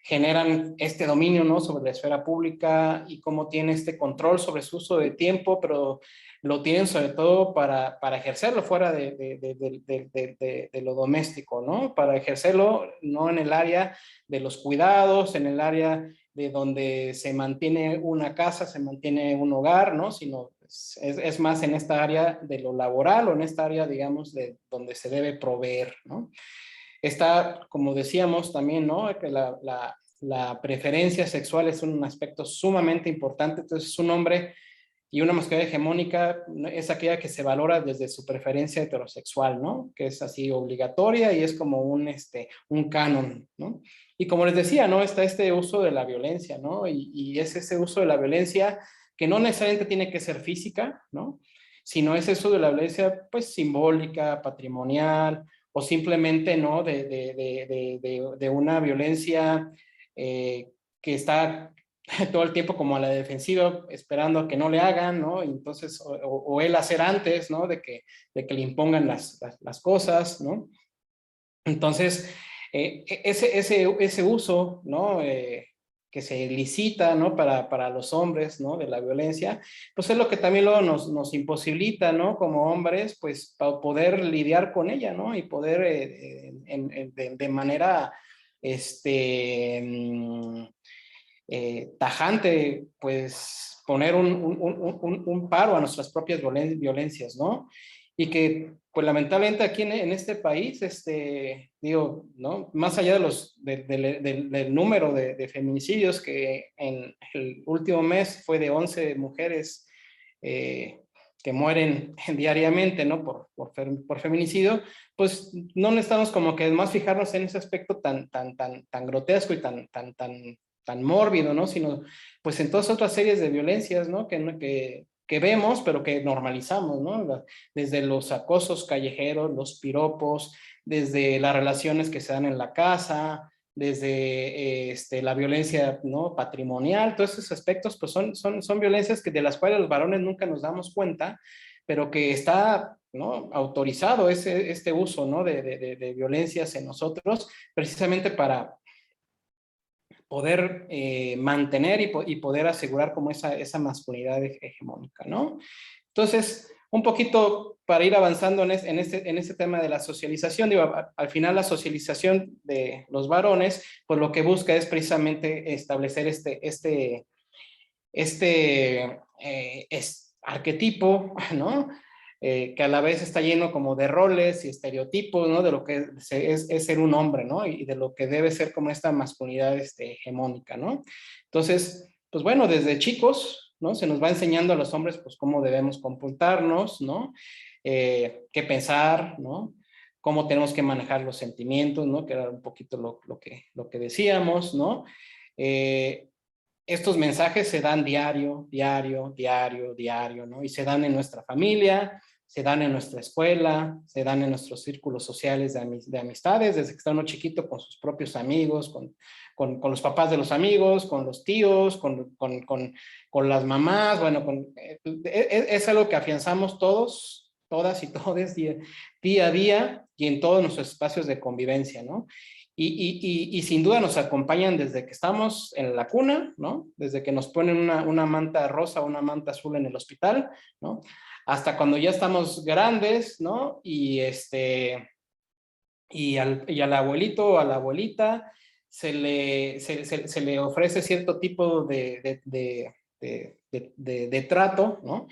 C: generan este dominio, ¿no? Sobre la esfera pública y cómo tiene este control sobre su uso de tiempo, pero lo tienen sobre todo para ejercerlo fuera de lo doméstico, ¿no? Para ejercerlo no en el área de los cuidados, en el área de donde se mantiene una casa, se mantiene un hogar, ¿no? Sino es más en esta área de lo laboral o en esta área, digamos, de donde se debe proveer, ¿no? Está, como decíamos también, ¿no? Que la preferencia sexual es un aspecto sumamente importante. Entonces, un hombre y una masculinidad hegemónica es aquella que se valora desde su preferencia heterosexual, ¿no? Que es así obligatoria y es como un canon, ¿no? Y como les decía, ¿no? Está este uso de la violencia, ¿no? Y es ese uso de la violencia que no necesariamente tiene que ser física, ¿no? Sino es eso de la violencia, pues, simbólica, patrimonial, o simplemente, ¿no? De una violencia que está todo el tiempo como a la defensiva, esperando a que no le hagan, ¿no? Y entonces, o él hacer antes, ¿no? De que le impongan las cosas, ¿no? Entonces, ese uso, ¿no? Que se licita, ¿no? Para los hombres, ¿no? De la violencia, pues es lo que también luego nos imposibilita, ¿no? Como hombres, pues para poder lidiar con ella, ¿no? Y poder de manera, tajante, pues poner un paro a nuestras propias violencias, ¿no? Y que, pues lamentablemente aquí en este país, digo, ¿no? Más allá del número de feminicidios que en el último mes fue de 11 mujeres que mueren diariamente, ¿no? Por feminicidio, pues no necesitamos como que más fijarnos en ese aspecto tan grotesco y tan mórbido, ¿no? Sino pues en todas otras series de violencias, ¿no? Que vemos, pero que normalizamos, ¿no? Desde los acosos callejeros, los piropos, desde las relaciones que se dan en la casa, desde la violencia, ¿no? Patrimonial, todos esos aspectos, pues son violencias de las cuales los varones nunca nos damos cuenta, pero que está, ¿no? Autorizado este uso, ¿no? De violencias en nosotros, precisamente para poder mantener y poder asegurar como esa masculinidad hegemónica, ¿no? Entonces, un poquito para ir avanzando en este tema de la socialización, digo, al final la socialización de los varones, pues lo que busca es precisamente establecer este arquetipo, ¿no? Que a la vez está lleno como de roles y estereotipos, ¿no? De lo que es ser un hombre, ¿no? Y de lo que debe ser como esta masculinidad hegemónica, ¿no? Entonces, pues bueno, desde chicos, ¿no? Se nos va enseñando a los hombres, pues, cómo debemos comportarnos, ¿no? Qué pensar, ¿no? Cómo tenemos que manejar los sentimientos, ¿no? Que era un poquito lo que decíamos, ¿no? Estos mensajes se dan diario, ¿no? Y se dan en nuestra familia, se dan en nuestra escuela, se dan en nuestros círculos sociales de amistades, desde que está uno chiquito con sus propios amigos, con los papás de los amigos, con los tíos, con las mamás, bueno, es algo que afianzamos todos, todas y todes día a día y en todos nuestros espacios de convivencia, ¿no? Y sin duda nos acompañan desde que estamos en la cuna, ¿no? Desde que nos ponen una manta rosa o una manta azul en el hospital, ¿no? Hasta cuando ya estamos grandes, ¿no? Y al abuelito o a la abuelita se le ofrece cierto tipo de trato, ¿no?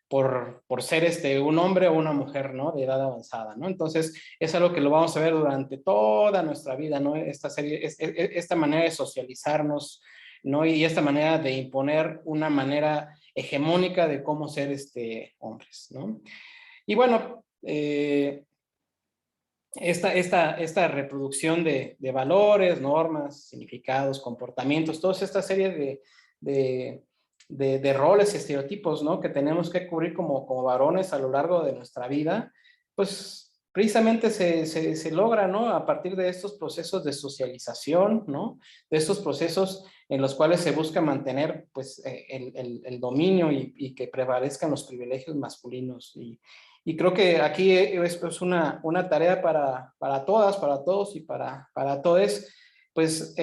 C: Por ser un hombre o una mujer, ¿no? De edad avanzada, ¿no? Entonces, es algo que lo vamos a ver durante toda nuestra vida, ¿no? Esta manera de socializarnos, ¿no? Y esta manera de imponer una manera hegemónica de cómo ser hombres, ¿no? Y bueno, esta reproducción de valores, normas, significados, comportamientos, toda esta serie de roles y estereotipos, ¿no? Que tenemos que cubrir como varones a lo largo de nuestra vida, pues precisamente se logra, ¿no? A partir de estos procesos de socialización, ¿no? De estos procesos en los cuales se busca mantener, pues, el dominio y que prevalezcan los privilegios masculinos. Y creo que aquí es una tarea para todas, para todos y para todes, pues,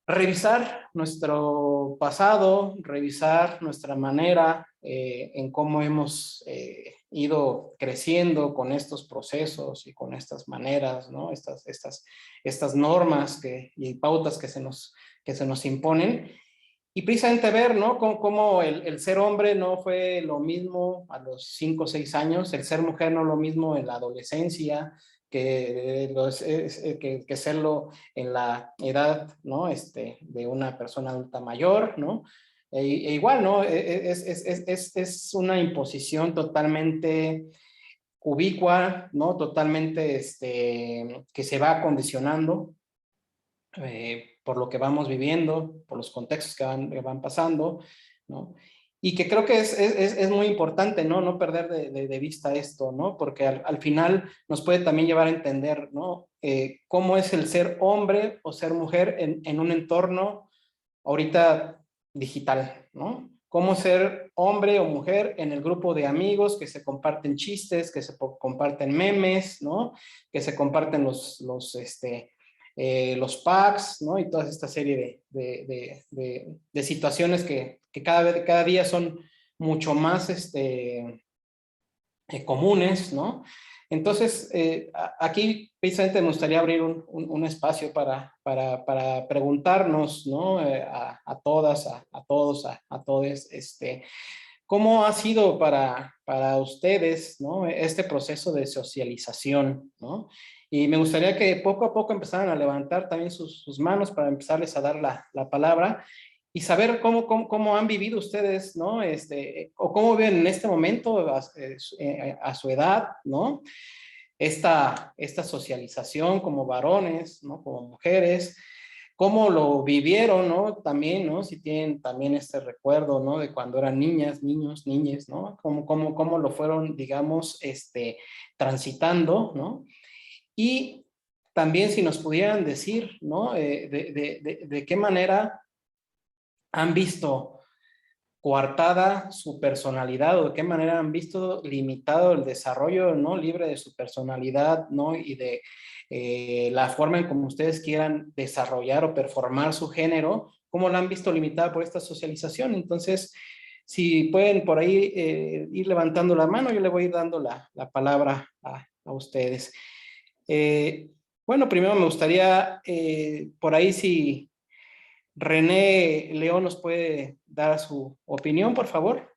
C: revisar nuestro pasado, revisar nuestra manera en cómo hemos ido creciendo con estos procesos y con estas maneras, ¿no? Estas normas y pautas que se nos imponen. Y precisamente ver, ¿no? Cómo el ser hombre no fue lo mismo a los 5 o 6 años, el ser mujer no lo mismo en la adolescencia, que serlo en la edad, ¿no? De una persona adulta mayor, ¿no? Igual, ¿no? Es una imposición totalmente ubicua, ¿no? Totalmente que se va condicionando por lo que vamos viviendo, por los contextos que van pasando, ¿no? Y que creo que es muy importante, ¿no? No perder de vista esto, ¿no? Porque al final nos puede también llevar a entender, ¿no? Cómo es el ser hombre o ser mujer en un entorno ahorita digital, ¿no? Cómo ser hombre o mujer en el grupo de amigos que se comparten chistes, que se comparten memes, ¿no? Que se comparten los packs, ¿no? Y toda esta serie de situaciones que cada día son mucho más comunes, ¿no? Entonces, aquí precisamente me gustaría abrir un espacio para preguntarnos, ¿no? A todas, a todos, a todes, ¿cómo ha sido para ustedes, ¿no? Este proceso de socialización, ¿no? Y me gustaría que poco a poco empezaran a levantar también sus manos para empezarles a dar la palabra y saber cómo han vivido ustedes, ¿no? O cómo viven en este momento a su edad, ¿no? Esta socialización como varones, ¿no? Como mujeres, cómo lo vivieron, ¿no? También, ¿no? Si tienen también este recuerdo, ¿no? De cuando eran niñas, niños, niñes, ¿no? Cómo lo fueron, digamos, transitando, ¿no? Y también si nos pudieran decir, ¿no? De qué manera han visto coartada su personalidad o de qué manera han visto limitado el desarrollo, ¿no? Libre de su personalidad, ¿no? Y de la forma en cómo ustedes quieran desarrollar o performar su género, cómo la han visto limitada por esta socialización. Entonces, si pueden por ahí ir levantando la mano, yo le voy a ir dando la palabra a ustedes. Bueno, primero me gustaría por ahí si René León nos puede dar su opinión, por favor.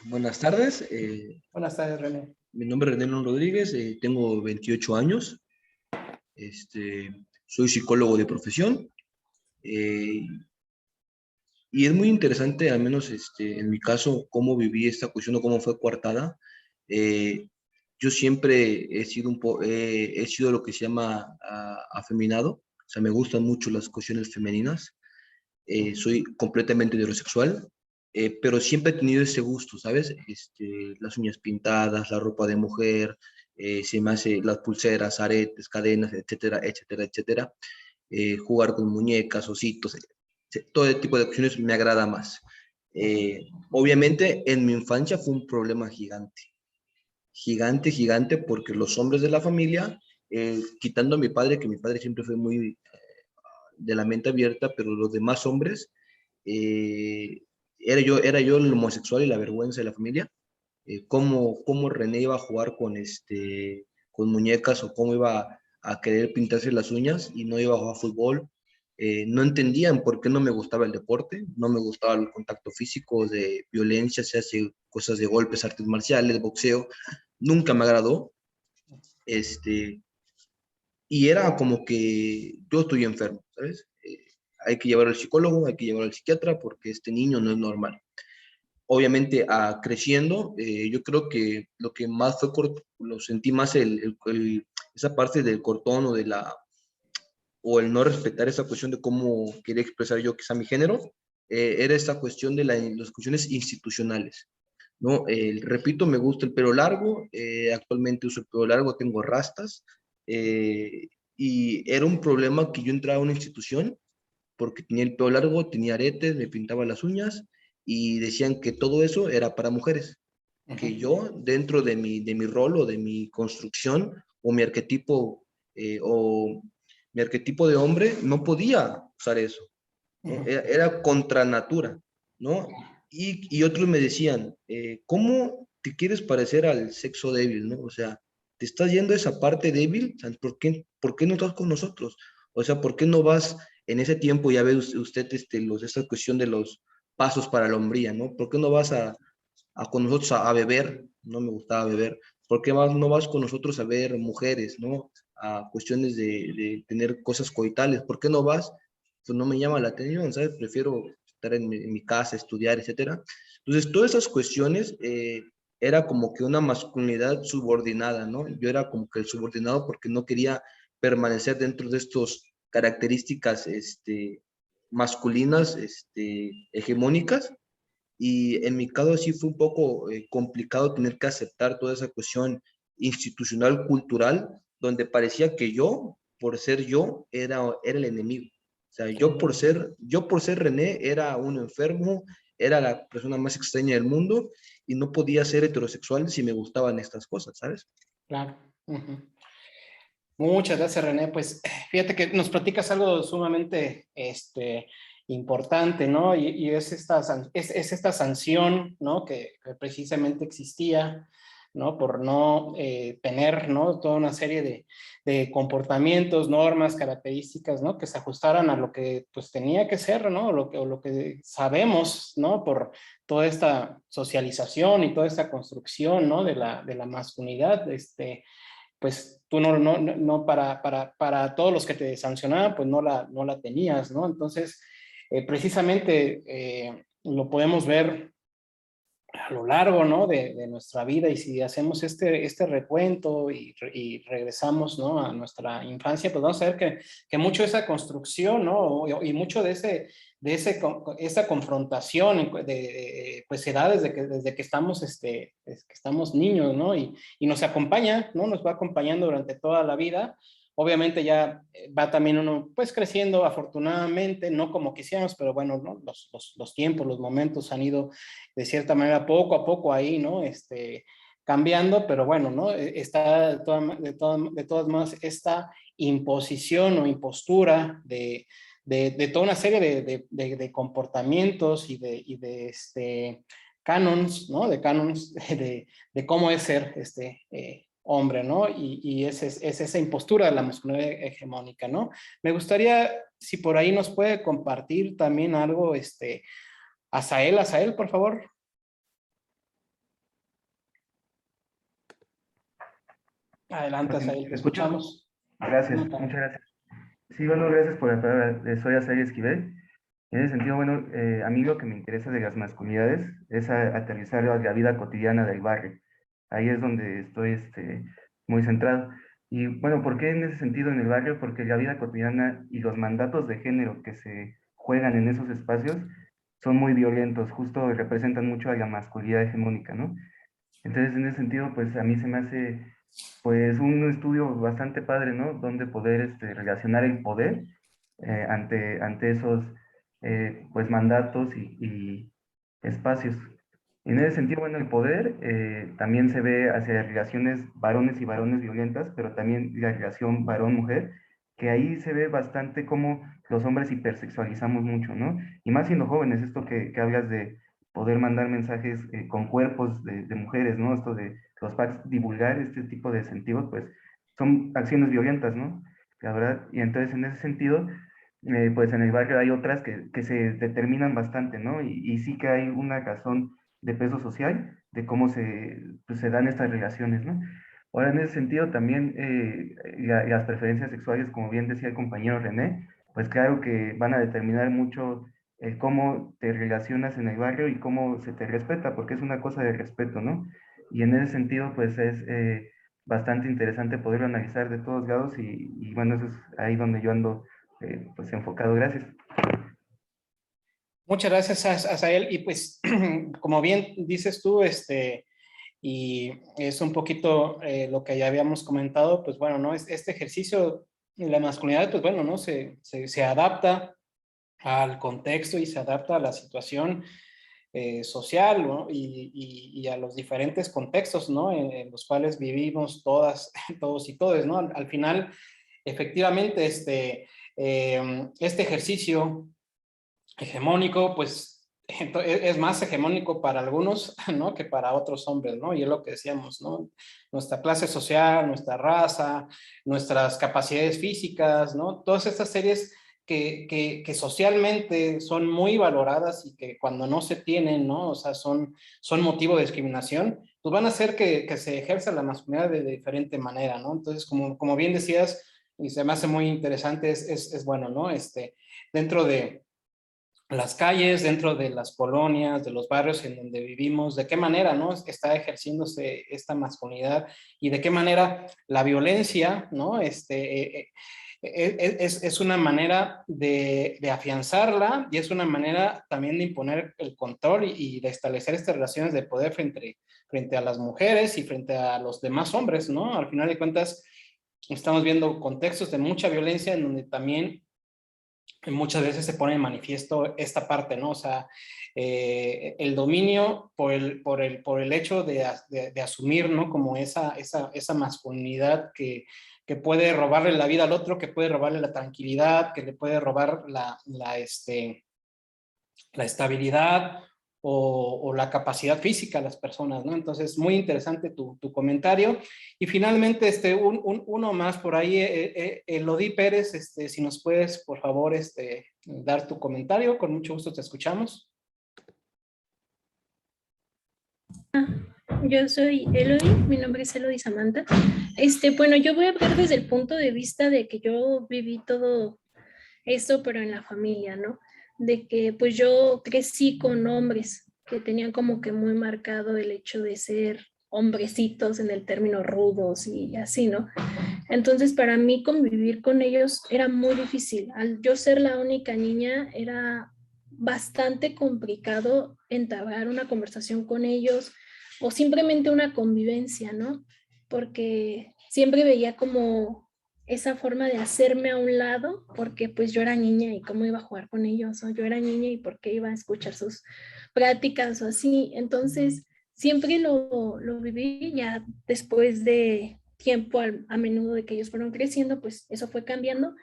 G: Buenas tardes.
C: Buenas tardes, René.
G: Mi nombre es René León Rodríguez, tengo 28 años. Soy psicólogo de profesión. Y es muy interesante, al menos en mi caso, cómo viví esta cuestión o cómo fue coartada. Yo siempre he sido lo que se llama afeminado, o sea, me gustan mucho las cuestiones femeninas. Soy completamente heterosexual. pero siempre he tenido ese gusto, ¿sabes? Las uñas pintadas, la ropa de mujer, se me hace las pulseras, aretes, cadenas, etcétera, etcétera, etcétera. Jugar con muñecas, ositos, todo ese tipo de acciones me agrada más. Obviamente en mi infancia fue un problema gigante, gigante, gigante, porque los hombres de la familia, quitando a mi padre, que mi padre siempre fue muy de la mente abierta, pero los demás hombres, eh, era yo el homosexual y la vergüenza de la familia. Cómo René iba a jugar con muñecas o cómo iba a querer pintarse las uñas y no iba a jugar fútbol. No entendían por qué no me gustaba el deporte, no me gustaba el contacto físico, de violencia, se hace cosas de golpes, artes marciales, boxeo, nunca me agradó. Y era como que yo estoy enfermo, ¿sabes? Hay que llevar al psicólogo, hay que llevar al psiquiatra porque este niño no es normal. Obviamente, creciendo, yo creo que lo que más fue, lo sentí más esa parte del cortón o el no respetar esa cuestión de cómo quería expresar yo quizá mi género, era esa cuestión de las cuestiones institucionales, ¿no? Repito, me gusta el pelo largo, actualmente uso el pelo largo, tengo rastas, eh, y era un problema que yo entraba a una institución porque tenía el pelo largo, tenía aretes, me pintaba las uñas y decían que todo eso era para mujeres, que yo dentro de mi rol o de mi construcción o mi arquetipo de hombre no podía usar eso, ¿no? Era contra natura, ¿no? Y otros me decían, ¿cómo te quieres parecer al sexo débil, ¿no? O sea, ¿te estás yendo a esa parte débil? O sea, ¿por qué no estás con nosotros? O sea, ¿por qué no vas en ese tiempo? Ya ve usted esta cuestión de los pasos para la hombría, ¿no? ¿Por qué no vas con nosotros a beber? No me gustaba beber. ¿Por qué no vas con nosotros a ver mujeres, ¿no? A cuestiones de tener cosas coitales. ¿Por qué no vas? Pues no me llama la atención, ¿sabes? Prefiero estar en mi casa, estudiar, etcétera. Entonces, todas esas cuestiones era como que una masculinidad subordinada, ¿no? Yo era como que el subordinado porque no quería permanecer dentro de estas características masculinas, hegemónicas, y en mi caso sí fue un poco complicado tener que aceptar toda esa cuestión institucional, cultural, donde parecía que yo, por ser yo, era el enemigo. O sea, yo por ser René, era un enfermo, era la persona más extraña del mundo y no podía ser heterosexual si me gustaban estas cosas, ¿sabes?
C: Claro. Muchas gracias, René. Pues fíjate que nos platicas algo sumamente importante, ¿no? Y es esta sanción, ¿no? Que precisamente existía, ¿no? Por no tener, ¿no? Toda una serie de comportamientos, normas, características, ¿no? Que se ajustaran a lo que pues tenía que ser, ¿no? O lo que sabemos, ¿no? Por toda esta socialización y toda esta construcción, ¿no? De la masculinidad, pues tú no para todos los que te sancionaban, pues no la tenías, ¿no? Entonces, precisamente lo podemos ver a lo largo, ¿no? de nuestra vida, y si hacemos este recuento y regresamos, ¿no? A nuestra infancia, pues vamos a ver que mucho de esa construcción, ¿no? Y mucho esa confrontación pues se da desde que estamos niños, ¿no? Y nos acompaña, ¿no? Nos va acompañando durante toda la vida. Obviamente ya va también uno pues creciendo, afortunadamente, no como quisiéramos, pero bueno, ¿no? Los tiempos, los momentos han ido de cierta manera poco a poco ahí, ¿no? Cambiando, pero bueno, ¿no? Está de todas maneras esta imposición o impostura de toda una serie de comportamientos y de canons, ¿no? De canons de cómo es ser hombre, ¿no? Y es esa impostura de la masculinidad hegemónica, ¿no? Me gustaría, si por ahí nos puede compartir también algo, Asael, por favor. Adelante, Asael, te
H: ¿Escucha?
C: escuchamos.
H: Gracias, muchas gracias. Sí, bueno, gracias por la palabra. Soy Asael Esquivel. En ese sentido, bueno, a mí lo que me interesa de las masculinidades es aterrizar a la vida cotidiana del barrio. Ahí es donde estoy muy centrado. Y bueno, ¿por qué en ese sentido en el barrio? Porque la vida cotidiana y los mandatos de género que se juegan en esos espacios son muy violentos, justo representan mucho a la masculinidad hegemónica, ¿no? Entonces, en ese sentido, pues a mí se me hace pues un estudio bastante padre, ¿no? Donde poder relacionar el poder ante esos pues mandatos y espacios. En ese sentido, bueno, el poder también se ve hacia relaciones varones y varones violentas, pero también la relación varón-mujer, que ahí se ve bastante cómo los hombres hipersexualizamos mucho, ¿no? Y más siendo jóvenes, esto que hablas de poder mandar mensajes con cuerpos de mujeres, ¿no? Esto de los packs, divulgar este tipo de sentidos, pues son acciones violentas, ¿no? La verdad, y entonces en ese sentido, pues en el barrio hay otras que se determinan bastante, ¿no? Y sí que hay una razón de peso social de cómo pues, se dan estas relaciones, ¿no? Ahora, en ese sentido, también las preferencias sexuales, como bien decía el compañero René, pues claro que van a determinar mucho el cómo te relacionas en el barrio y cómo se te respeta, porque es una cosa de respeto, ¿no? Y en ese sentido, pues es bastante interesante poderlo analizar de todos lados y bueno, eso es ahí donde yo ando pues enfocado. Gracias.
C: Muchas gracias, Asael. Y pues, como bien dices tú, y es un poquito lo que ya habíamos comentado, pues bueno, ¿no? Este ejercicio de la masculinidad, pues bueno, ¿no? Se adapta al contexto y se adapta a la situación social, ¿no? Y a los diferentes contextos, ¿no? En los cuales vivimos todas, todos y todes, ¿no? Al final, efectivamente, este ejercicio hegemónico, pues es más hegemónico para algunos, ¿no? Que para otros hombres, ¿no? Y es lo que decíamos, ¿no? Nuestra clase social, nuestra raza, nuestras capacidades físicas, ¿no? Todas estas series que socialmente son muy valoradas y que cuando no se tienen, ¿no? O sea, son motivo de discriminación, pues van a hacer que se ejerza la masculinidad de diferente manera, ¿no? Entonces, como bien decías, y se me hace muy interesante, es bueno, ¿no? Dentro de las calles, dentro de las colonias, de los barrios en donde vivimos, de qué manera, ¿no? Está ejerciéndose esta masculinidad y de qué manera la violencia, ¿no? Es una manera de afianzarla y es una manera también de imponer el control y de establecer estas relaciones de poder frente a las mujeres y frente a los demás hombres, ¿no? Al final de cuentas, estamos viendo contextos de mucha violencia en donde también muchas veces se pone en manifiesto esta parte, ¿no? O sea, el dominio por el hecho de asumir, ¿no? Como esa masculinidad que puede robarle la vida al otro, que puede robarle la tranquilidad, que le puede robar la estabilidad o la capacidad física a las personas, ¿no? Entonces, muy interesante tu comentario. Y finalmente, uno más por ahí, Elodie Pérez, si nos puedes, por favor, dar tu comentario, con mucho gusto te escuchamos.
I: Yo soy Elodie, mi nombre es Elodie Samantha. Bueno, yo voy a hablar desde el punto de vista de que yo viví todo esto, pero en la familia, ¿no? De que pues yo crecí con hombres que tenían como que muy marcado el hecho de ser hombrecitos en el término rudos y así, ¿no? Entonces para mí convivir con ellos era muy difícil. Al yo ser la única niña era bastante complicado entablar una conversación con ellos o simplemente una convivencia, ¿no? Porque siempre veía como esa forma de hacerme a un lado, porque pues yo era niña y cómo iba a jugar con ellos, o yo era niña y por qué iba a escuchar sus prácticas o así. Entonces, siempre lo viví ya después de tiempo, a menudo de que ellos fueron creciendo, pues eso fue cambiando,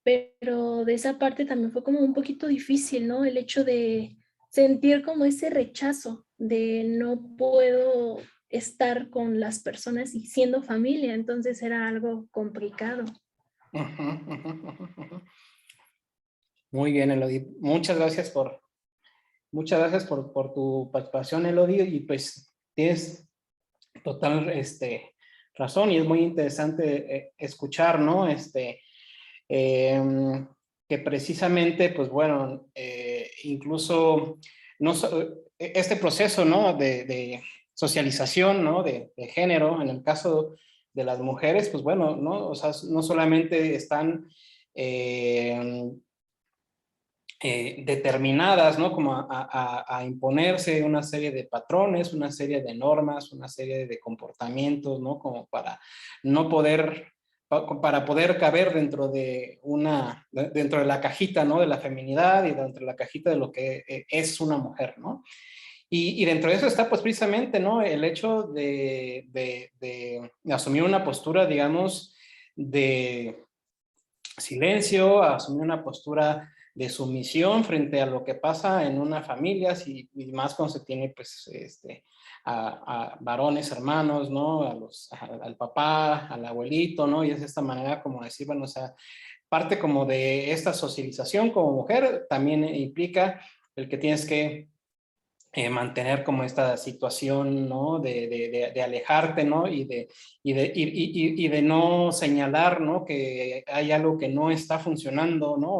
I: pero de esa parte también fue como un poquito difícil, ¿no? El hecho de sentir como ese rechazo de no puedo estar con las personas y siendo familia, entonces era algo complicado.
C: Muy bien, Elodie. Muchas gracias por tu participación, Elodie, y pues tienes total razón y es muy interesante escuchar, ¿no? Que precisamente, pues bueno, incluso no, este proceso, ¿no? De socialización, ¿no? De género, en el caso de las mujeres, pues bueno, ¿no? O sea, no solamente están determinadas, ¿no? Como a imponerse una serie de patrones, una serie de normas, una serie de comportamientos, ¿no? Como para no poder, para poder caber dentro de dentro de la cajita, ¿no? De la feminidad y dentro de la cajita de lo que es una mujer, ¿no? Y dentro de eso está, pues, precisamente, ¿no? El hecho de asumir una postura, digamos, de silencio, asumir una postura de sumisión frente a lo que pasa en una familia, y más cuando se tiene, pues, a varones, hermanos, ¿no? Al papá, al abuelito, ¿no? Y es de esta manera como decir, bueno, o sea, parte como de esta socialización como mujer también implica el que tienes que mantener como esta situación, ¿no? De alejarte, ¿no? Y de no señalar, ¿no? Que hay algo que no está funcionando, ¿no?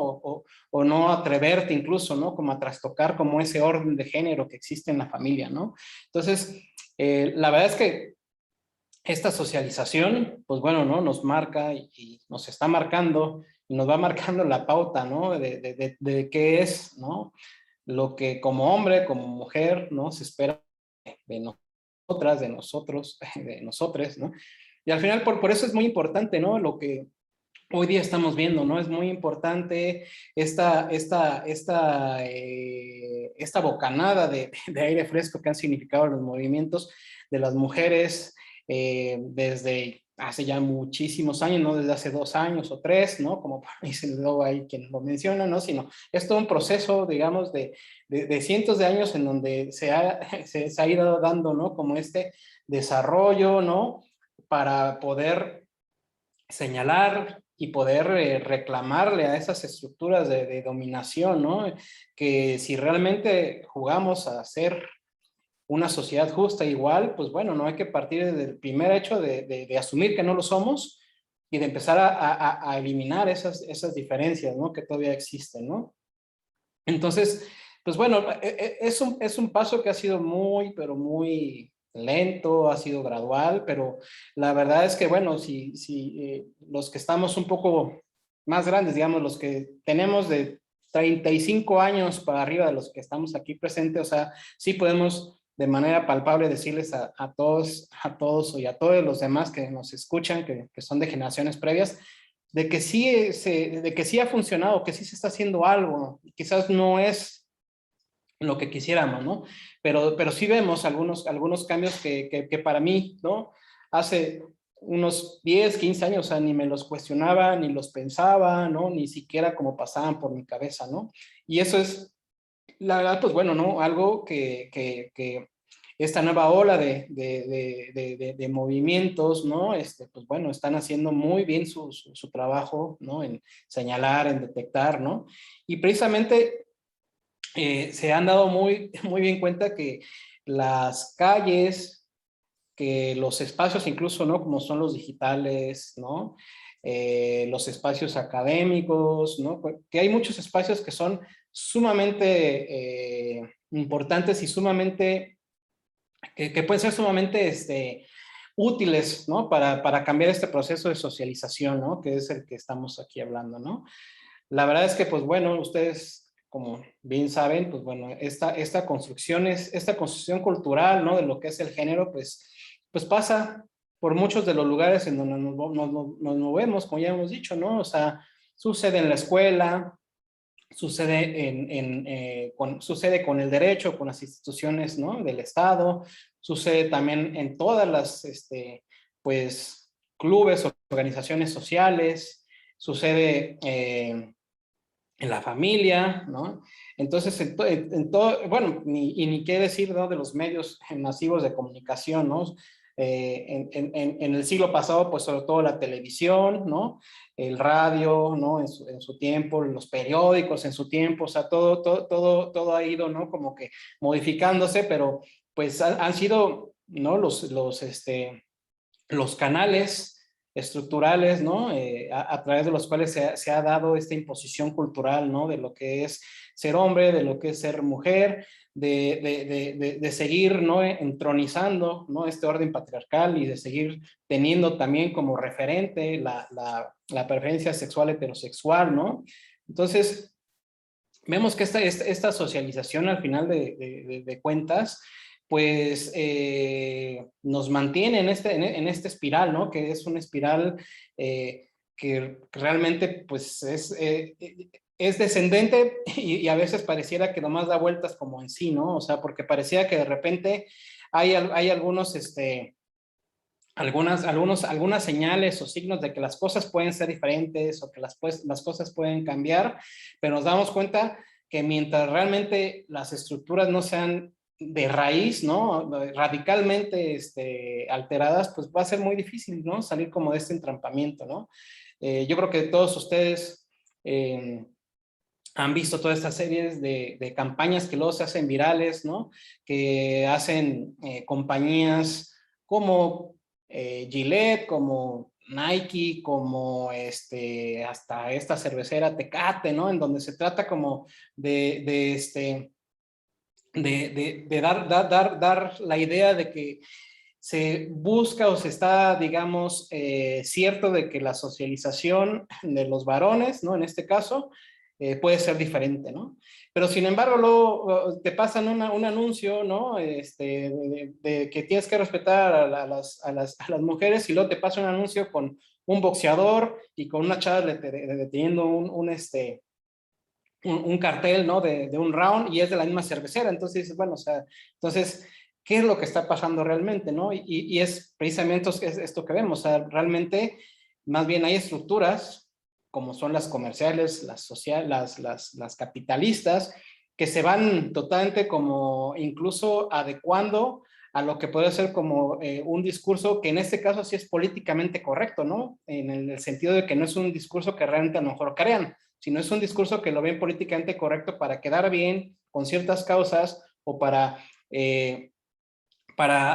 C: O no atreverte incluso, ¿no? Como a trastocar como ese orden de género que existe en la familia, ¿no? Entonces, la verdad es que esta socialización, pues bueno, ¿no? Nos marca y nos está marcando y nos va marcando la pauta, ¿no? De qué es, ¿no? Lo que como hombre, como mujer, ¿no? Se espera de nosotras, de nosotros, de nosotres, ¿no? Y al final, por eso es muy importante, ¿no? Lo que hoy día estamos viendo, ¿no? Es muy importante esta bocanada de aire fresco que han significado los movimientos de las mujeres desde hace ya muchísimos años, no desde hace 2 años o 3, ¿no? Como por ahí luego hay quien lo menciona, ¿no? Sino es todo un proceso, digamos, de cientos de años en donde se ha ido dando, ¿no? Como este desarrollo, ¿no? Para poder señalar y poder reclamarle a esas estructuras de dominación, ¿no? Que si realmente jugamos a ser una sociedad justa e igual, pues bueno, no hay que partir del primer hecho de asumir que no lo somos y de empezar a eliminar esas diferencias, ¿no? Que todavía existen, ¿no? Entonces, pues bueno, es un paso que ha sido muy, pero muy lento, ha sido gradual, pero la verdad es que, bueno, si los que estamos un poco más grandes, digamos, los que tenemos de 35 años para arriba de los que estamos aquí presentes, o sea, sí podemos de manera palpable decirles a todos y a todos los demás que nos escuchan, que son de generaciones previas, de que sí ha funcionado, que sí se está haciendo algo, quizás no es lo que quisiéramos, ¿no? Pero sí vemos algunos cambios que para mí, ¿no? Hace unos 10, 15 años, o sea, ni me los cuestionaba, ni los pensaba, ¿no? Ni siquiera como pasaban por mi cabeza, ¿no? Y eso es, la verdad, pues bueno, ¿no? Algo que esta nueva ola de movimientos, ¿no? Pues bueno, están haciendo muy bien su trabajo, ¿no? En señalar, en detectar, ¿no? Y precisamente se han dado muy bien cuenta que las calles, que los espacios incluso, ¿no? Como son los digitales, ¿no? Los espacios académicos, ¿no? Que hay muchos espacios que son sumamente importantes y sumamente, que pueden ser sumamente útiles, ¿no? Para cambiar este proceso de socialización, ¿no? Que es el que estamos aquí hablando, ¿no? La verdad es que, pues bueno, ustedes, como bien saben, pues bueno, esta construcción cultural, ¿no? De lo que es el género, pues pasa por muchos de los lugares en donde nos movemos, como ya hemos dicho, ¿no? O sea, sucede en la escuela, sucede con el derecho, con las instituciones, ¿no? Del Estado, sucede también en todas las, pues, clubes, organizaciones sociales, sucede en la familia, ¿no? Entonces, en todo, bueno, ni qué decir, ¿no? De los medios masivos de comunicación, ¿no? En el siglo pasado, pues sobre todo la televisión, ¿no? El radio, ¿no? En su tiempo, los periódicos en su tiempo, o sea, todo ha ido, ¿no? Como que modificándose, pero pues han sido, ¿no? Los canales estructurales, ¿no? A través de los cuales se ha dado esta imposición cultural, ¿no? De lo que es ser hombre, de lo que es ser mujer, de seguir, ¿no? Entronizando, ¿no? Este orden patriarcal y de seguir teniendo también como referente la preferencia sexual heterosexual, ¿no? Entonces, vemos que esta socialización al final de cuentas, pues nos mantiene en esta espiral, ¿no? Que es una espiral que realmente pues es descendente y a veces pareciera que nomás da vueltas como en sí, ¿no? O sea, porque parecía que de repente hay algunos, algunas señales o signos de que las cosas pueden ser diferentes o que las cosas pueden cambiar, pero nos damos cuenta que mientras realmente las estructuras no sean de raíz, ¿no? Radicalmente alteradas, pues va a ser muy difícil, ¿no? Salir como de este entrampamiento, ¿no? Yo creo que todos ustedes han visto todas estas series de campañas que luego se hacen virales, ¿no? Que hacen compañías como Gillette, como Nike, como hasta esta cervecera Tecate, ¿no? En donde se trata como de dar la idea de que se busca o se está, digamos, cierto de que la socialización de los varones, ¿no? En este caso, puede ser diferente, ¿no? Pero sin embargo, luego te pasan un anuncio, ¿no? De que tienes que respetar a las mujeres y luego te pasa un anuncio con un boxeador y con una chava deteniendo un cartel, ¿no? De un round y es de la misma cervecera. Entonces, bueno, o sea, entonces, ¿qué es lo que está pasando realmente, no? Y es precisamente esto que vemos, o sea, realmente, más bien hay estructuras, como son las comerciales, las capitalistas, que se van totalmente como incluso adecuando a lo que puede ser como un discurso que en este caso sí es políticamente correcto, ¿no? En el sentido de que no es un discurso que realmente a lo mejor crean, sino es un discurso que lo ven políticamente correcto para quedar bien con ciertas causas o para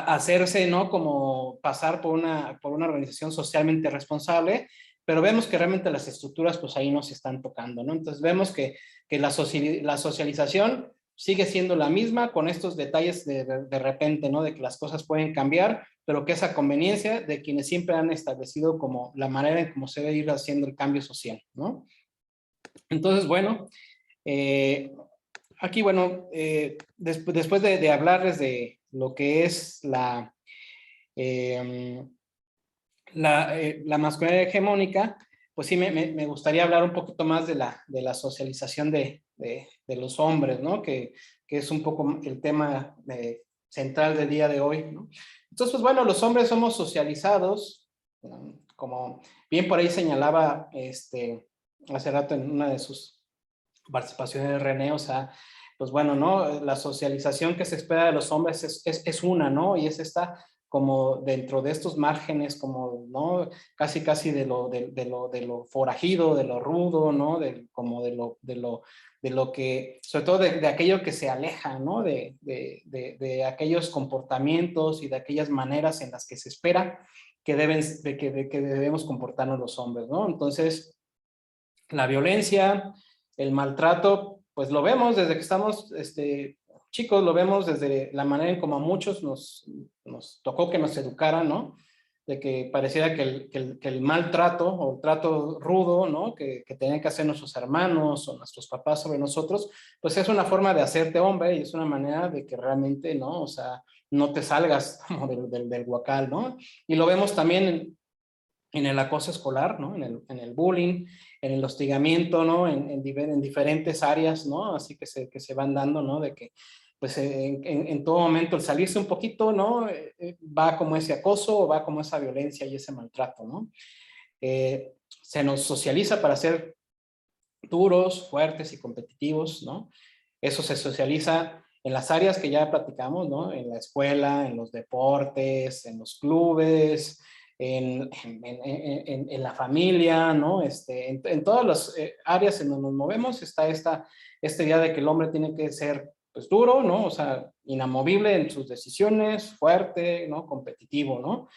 C: hacerse, ¿no? Como pasar por una organización socialmente responsable, pero vemos que realmente las estructuras pues ahí no se están tocando, ¿no? Entonces vemos que la socialización sigue siendo la misma con estos detalles de repente, ¿no? De que las cosas pueden cambiar, pero que esa conveniencia de quienes siempre han establecido como la manera en cómo se debe ir haciendo el cambio social, ¿no? Entonces, bueno, aquí, bueno, después de hablarles de lo que es la masculinidad hegemónica, pues sí me gustaría hablar un poquito más de la socialización de los hombres, ¿no? Que es un poco el tema central del día de hoy, ¿no? Entonces, pues bueno, los hombres somos socializados, como bien por ahí señalaba hace rato en una de sus participaciones de René, o sea, pues bueno, ¿no? La socialización que se espera de los hombres es una, ¿no? Y es esta como dentro de estos márgenes, como, ¿no? Casi de lo forajido, de lo rudo, ¿no? Como de lo que, sobre todo de aquello que se aleja, ¿no? De aquellos comportamientos y de aquellas maneras en las que se espera que debemos comportarnos los hombres, ¿no? Entonces, la violencia, el maltrato, pues lo vemos desde que estamos chicos, lo vemos desde la manera en como a muchos nos tocó que nos educaran, ¿no? De que pareciera que el maltrato o el trato rudo, ¿no? Que tenían que hacer nuestros hermanos o nuestros papás sobre nosotros, pues es una forma de hacerte hombre y es una manera de que realmente, ¿no? O sea, no te salgas como del huacal, ¿no? Y lo vemos también en el acoso escolar, ¿no? En el bullying, en el hostigamiento, ¿no? En diferentes áreas, ¿no? Así que se van dando, ¿no? De que, pues, en todo momento el salirse un poquito, ¿no? Va como ese acoso o va como esa violencia y ese maltrato, ¿no? Se nos socializa para ser duros, fuertes y competitivos, ¿no? Eso se socializa en las áreas que ya platicamos, ¿no? En la escuela, en los deportes, en los clubes, en la familia, ¿no? En todas las áreas en donde nos movemos está esta idea de que el hombre tiene que ser, pues, duro, ¿no? O sea, inamovible en sus decisiones, fuerte, ¿no? Competitivo, ¿no?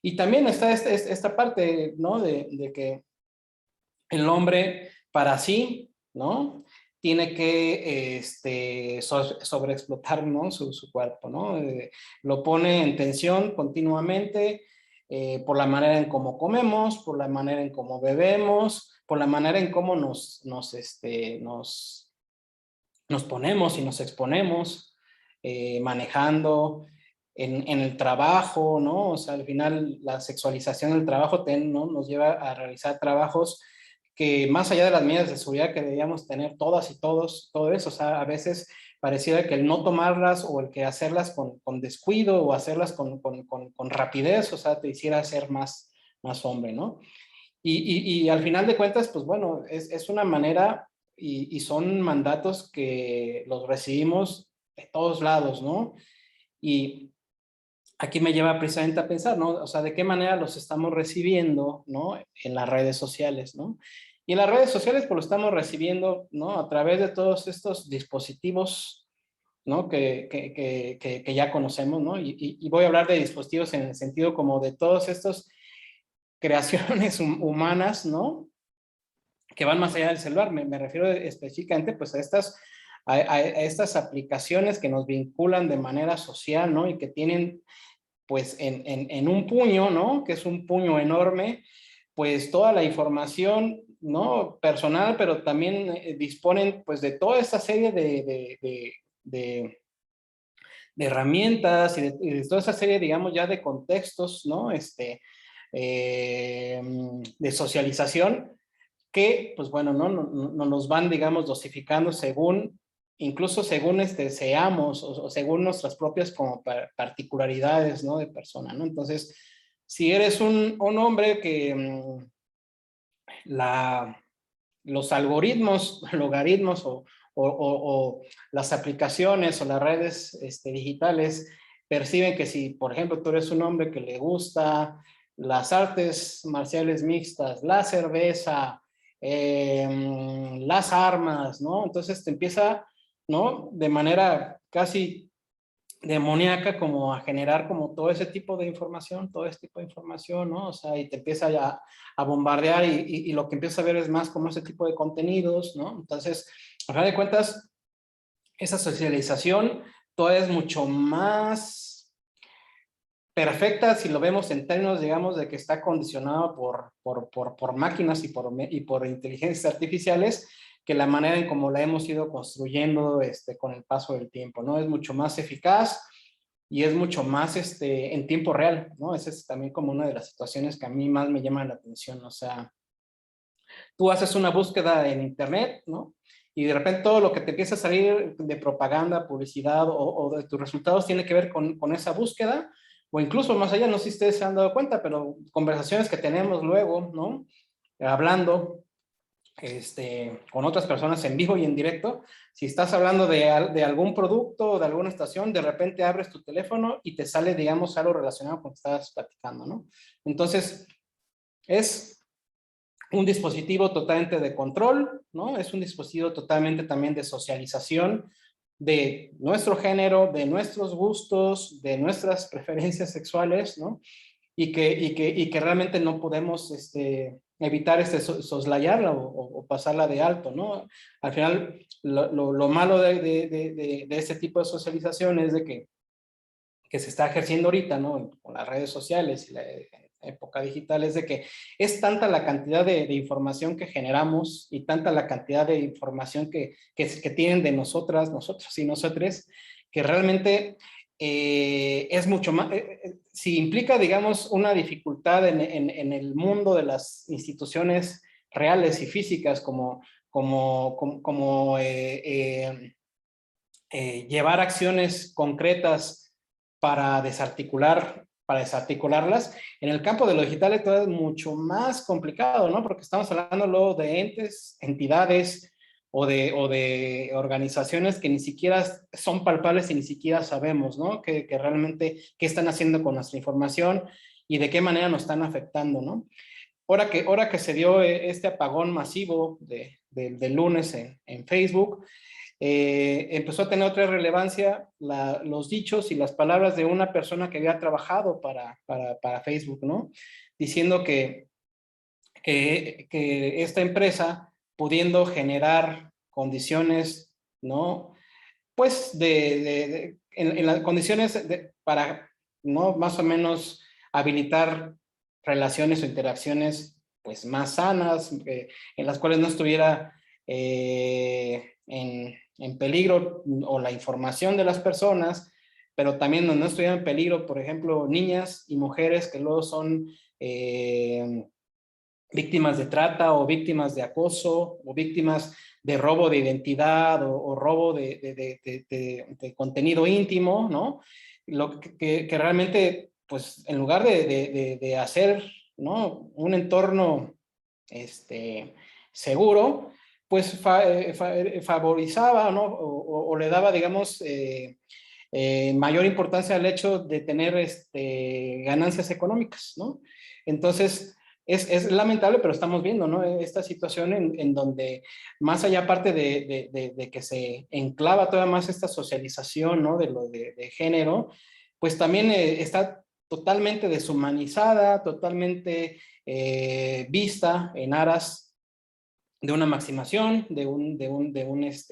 C: Y también está esta parte, ¿no? De que el hombre para sí, ¿no? Tiene que sobreexplotar, ¿no? Su cuerpo, ¿no? Lo pone en tensión continuamente por la manera en cómo comemos, por la manera en cómo bebemos, por la manera en cómo nos nos ponemos y nos exponemos manejando en el trabajo, ¿no? O sea, al final la sexualización del trabajo ¿no? nos lleva a realizar trabajos que más allá de las medidas de seguridad que debíamos tener todas y todos, todo eso, o sea, a veces pareciera que el no tomarlas o el que hacerlas con descuido o hacerlas con rapidez, o sea, te hiciera ser más hombre, ¿no? Y al final de cuentas, pues bueno, es una manera y son mandatos que los recibimos de todos lados, ¿no? Y aquí me lleva precisamente a pensar, ¿no? O sea, de qué manera los estamos recibiendo, ¿no? En las redes sociales, ¿no? Y en las redes sociales, pues lo estamos recibiendo, ¿no? A través de todos estos dispositivos, ¿no? Que ya conocemos, ¿no? Y voy a hablar de dispositivos en el sentido como de todos estos creaciones humanas, ¿no? Que van más allá del celular. Me refiero específicamente, pues, a estas aplicaciones que nos vinculan de manera social, ¿no? Y que tienen, pues, en un puño, ¿no? Que es un puño enorme, pues, toda la información, ¿no? Personal, pero también disponen, pues, de toda esta serie de herramientas y de toda esa serie, digamos, ya de contextos, ¿no? De socialización que, pues bueno, no nos van, digamos, dosificando según, incluso según seamos o según nuestras propias como particularidades, ¿no? De persona, ¿no? Entonces, si eres un hombre que los algoritmos, logaritmos o las aplicaciones o las redes digitales perciben que si, por ejemplo, tú eres un hombre que le gusta las artes marciales mixtas, la cerveza, las armas, ¿no? Entonces te empieza, ¿no? De manera casi demoníaca como a generar como todo ese tipo de información, ¿no? O sea, y te empieza ya a bombardear y lo que empieza a ver es más como ese tipo de contenidos, ¿no? Entonces, a final de cuentas, esa socialización todavía es mucho más perfecta si lo vemos en términos, digamos, de que está condicionado por máquinas y por inteligencias artificiales, que la manera en cómo la hemos ido construyendo con el paso del tiempo, ¿no? Es mucho más eficaz y es mucho más en tiempo real, ¿no? Esa es también como una de las situaciones que a mí más me llaman la atención, o sea, tú haces una búsqueda en internet, ¿no? Y de repente todo lo que te empieza a salir de propaganda, publicidad o de tus resultados tiene que ver con esa búsqueda, o incluso más allá, no sé si ustedes se han dado cuenta, pero conversaciones que tenemos luego, ¿no? Hablando con otras personas en vivo y en directo, si estás hablando de algún producto o de alguna estación, de repente abres tu teléfono y te sale, digamos, algo relacionado con lo que estabas platicando, ¿no? Entonces, es un dispositivo totalmente de control, ¿no? Es un dispositivo totalmente también de socialización de nuestro género, de nuestros gustos, de nuestras preferencias sexuales, ¿no? Y que realmente no podemos evitar soslayarla o pasarla de alto, ¿no? Al final, lo malo de este tipo de socialización es de que se está ejerciendo ahorita, ¿no? Con las redes sociales y la época digital, es de que es tanta la cantidad de información que generamos y tanta la cantidad de información que tienen de nosotros y nosotres, que realmente es mucho más, si implica, digamos, una dificultad en el mundo de las instituciones reales y físicas, como llevar acciones concretas para desarticularlas. En el campo de lo digital todo es mucho más complicado, ¿no? Porque estamos hablando luego de entes, entidades o de organizaciones que ni siquiera son palpables y ni siquiera sabemos, ¿no? Que realmente qué están haciendo con nuestra información y de qué manera nos están afectando, ¿no? Ahora que se dio este apagón masivo del lunes en Facebook, empezó a tener otra relevancia los dichos y las palabras de una persona que había trabajado para Facebook, ¿no? Diciendo que esta empresa, pudiendo generar condiciones, ¿no? Pues en las condiciones para, ¿no? Más o menos habilitar relaciones o interacciones pues más sanas, en las cuales no estuviera en peligro o la información de las personas, pero también no estuvieran en peligro, por ejemplo, niñas y mujeres que luego son víctimas de trata o víctimas de acoso o víctimas de robo de identidad o robo de contenido íntimo, ¿no? Lo que realmente, pues, en lugar de hacer, ¿no?, un entorno seguro, pues favorizaba, ¿no?, o le daba, digamos, mayor importancia al hecho de tener ganancias económicas, ¿no? Entonces, es lamentable, pero estamos viendo, ¿no?, esta situación en donde, más allá aparte de que se enclava todavía más esta socialización, ¿no?, de lo de género, pues también está totalmente deshumanizada, totalmente vista en aras de una maximación, de un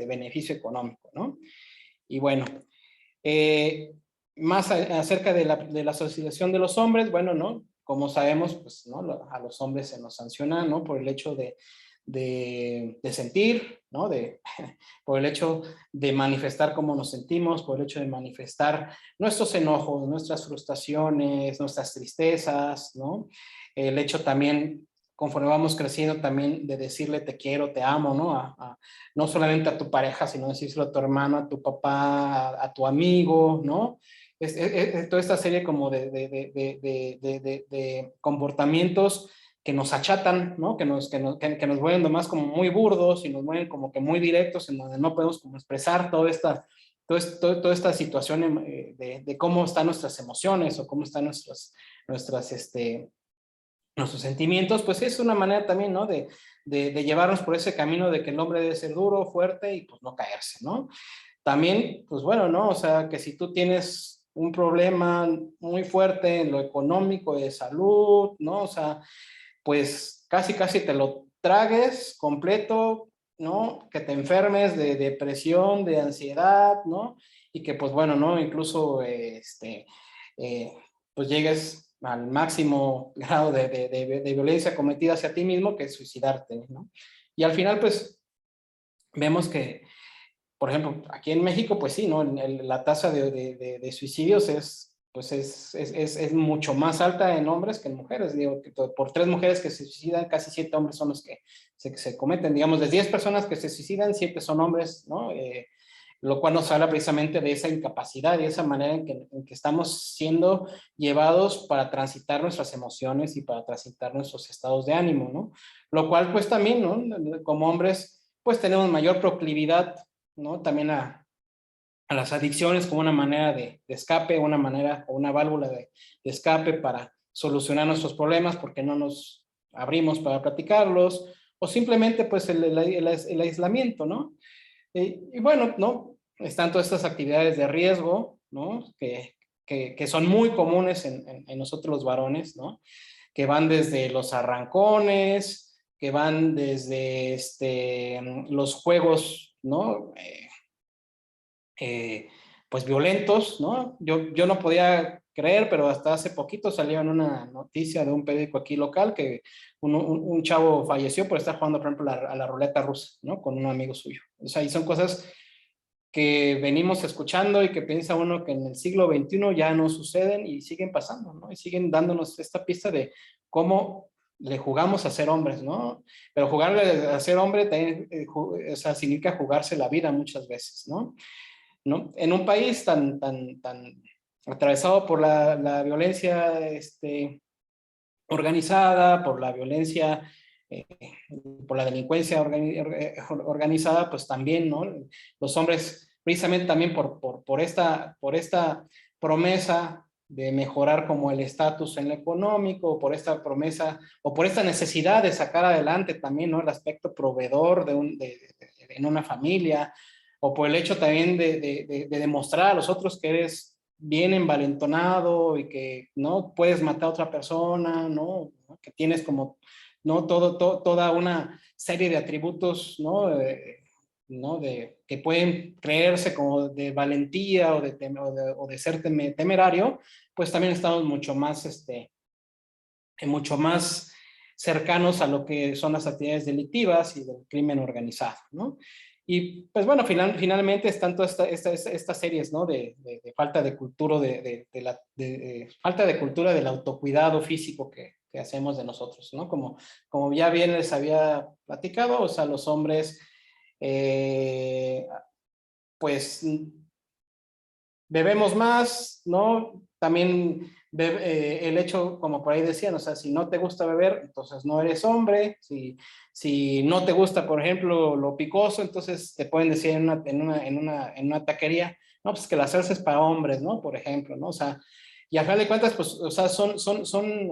C: beneficio económico, ¿no? Y bueno, más acerca de la socialización de los hombres, bueno, ¿no?, como sabemos, pues, ¿no?, a los hombres se nos sanciona, ¿no?, por el hecho de sentir, ¿no?, por el hecho de manifestar cómo nos sentimos, por el hecho de manifestar nuestros enojos, nuestras frustraciones, nuestras tristezas, ¿no? El hecho también, conforme vamos creciendo, también de decirle te quiero, te amo, ¿no? No solamente a tu pareja, sino decírselo a tu hermano, a tu papá, a tu amigo, ¿no? Toda esta serie como de comportamientos que nos achatan, ¿no? Que nos vuelven nomás como muy burdos y nos vuelven como que muy directos, en donde no podemos como expresar toda esta situación de cómo están nuestras emociones o cómo están nuestros sentimientos. Pues es una manera también, ¿no?, de llevarnos por ese camino de que el hombre debe ser duro, fuerte y pues no caerse, ¿no? También, pues bueno, ¿no? O sea, que si tú tienes un problema muy fuerte en lo económico, de salud, ¿no? O sea, pues casi te lo tragues completo, ¿no? Que te enfermes de depresión, de ansiedad, ¿no? Y que pues bueno, ¿no?, incluso pues llegues al máximo grado de violencia cometida hacia ti mismo, que es suicidarte, ¿no? Y al final, pues, vemos que, por ejemplo, aquí en México, pues sí, ¿no?, la tasa de suicidios es mucho más alta en hombres que en mujeres. Digo, que por 3 mujeres que se suicidan, casi 7 hombres son los que se cometen. Digamos, de 10 personas que se suicidan, 7 son hombres, ¿no? Lo cual nos habla precisamente de esa incapacidad y esa manera en que estamos siendo llevados para transitar nuestras emociones y para transitar nuestros estados de ánimo, ¿no? Lo cual, pues también, ¿no?, como hombres, pues tenemos mayor proclividad, ¿no?, también a las adicciones como una manera de escape, una manera o una válvula de escape para solucionar nuestros problemas, porque no nos abrimos para platicarlos, o simplemente pues el aislamiento, ¿no? Y bueno, ¿no?, están todas estas actividades de riesgo, ¿no?, que son muy comunes en nosotros los varones, ¿no?, que van desde los arrancones, que van desde los juegos, ¿no?, pues violentos, ¿no? Yo no podía creer, pero hasta hace poquito salió en una noticia de un periódico aquí local que un chavo falleció por estar jugando, por ejemplo, a la ruleta rusa, ¿no?, con un amigo suyo. O sea, y son cosas que venimos escuchando y que piensa uno que en el siglo XXI ya no suceden y siguen pasando, ¿no? Y siguen dándonos esta pista de cómo le jugamos a ser hombres, ¿no? Pero jugarle a ser hombre también, o sea, significa jugarse la vida muchas veces, ¿no? ¿No? En un país tan atravesado por la violencia organizada, por la violencia, por la delincuencia organizada, pues también, ¿no?, los hombres, precisamente también por esta promesa de mejorar como el estatus en lo económico, por esta promesa, o por esta necesidad de sacar adelante también, ¿no?, el aspecto proveedor en una familia, o por el hecho también de demostrar a los otros que eres bien envalentonado y que no puedes matar a otra persona, ¿no?, que tienes como, ¿no?, toda una serie de atributos, ¿no?, que pueden creerse como de valentía o de ser temerario, pues también estamos mucho más cercanos a lo que son las actividades delictivas y del crimen organizado, ¿no? Y pues bueno, finalmente están todas estas series, ¿no? De falta de cultura, falta de cultura del autocuidado físico que hacemos de nosotros, ¿no? Como ya bien les había platicado, o sea, los hombres, pues bebemos más, ¿no? También el hecho, como por ahí decían, o sea, si no te gusta beber, entonces no eres hombre. Si no te gusta, por ejemplo, lo picoso, entonces te pueden decir en una taquería, no, pues que la salsa es para hombres, ¿no? Por ejemplo, ¿no? O sea, y a final de cuentas, pues, o sea, son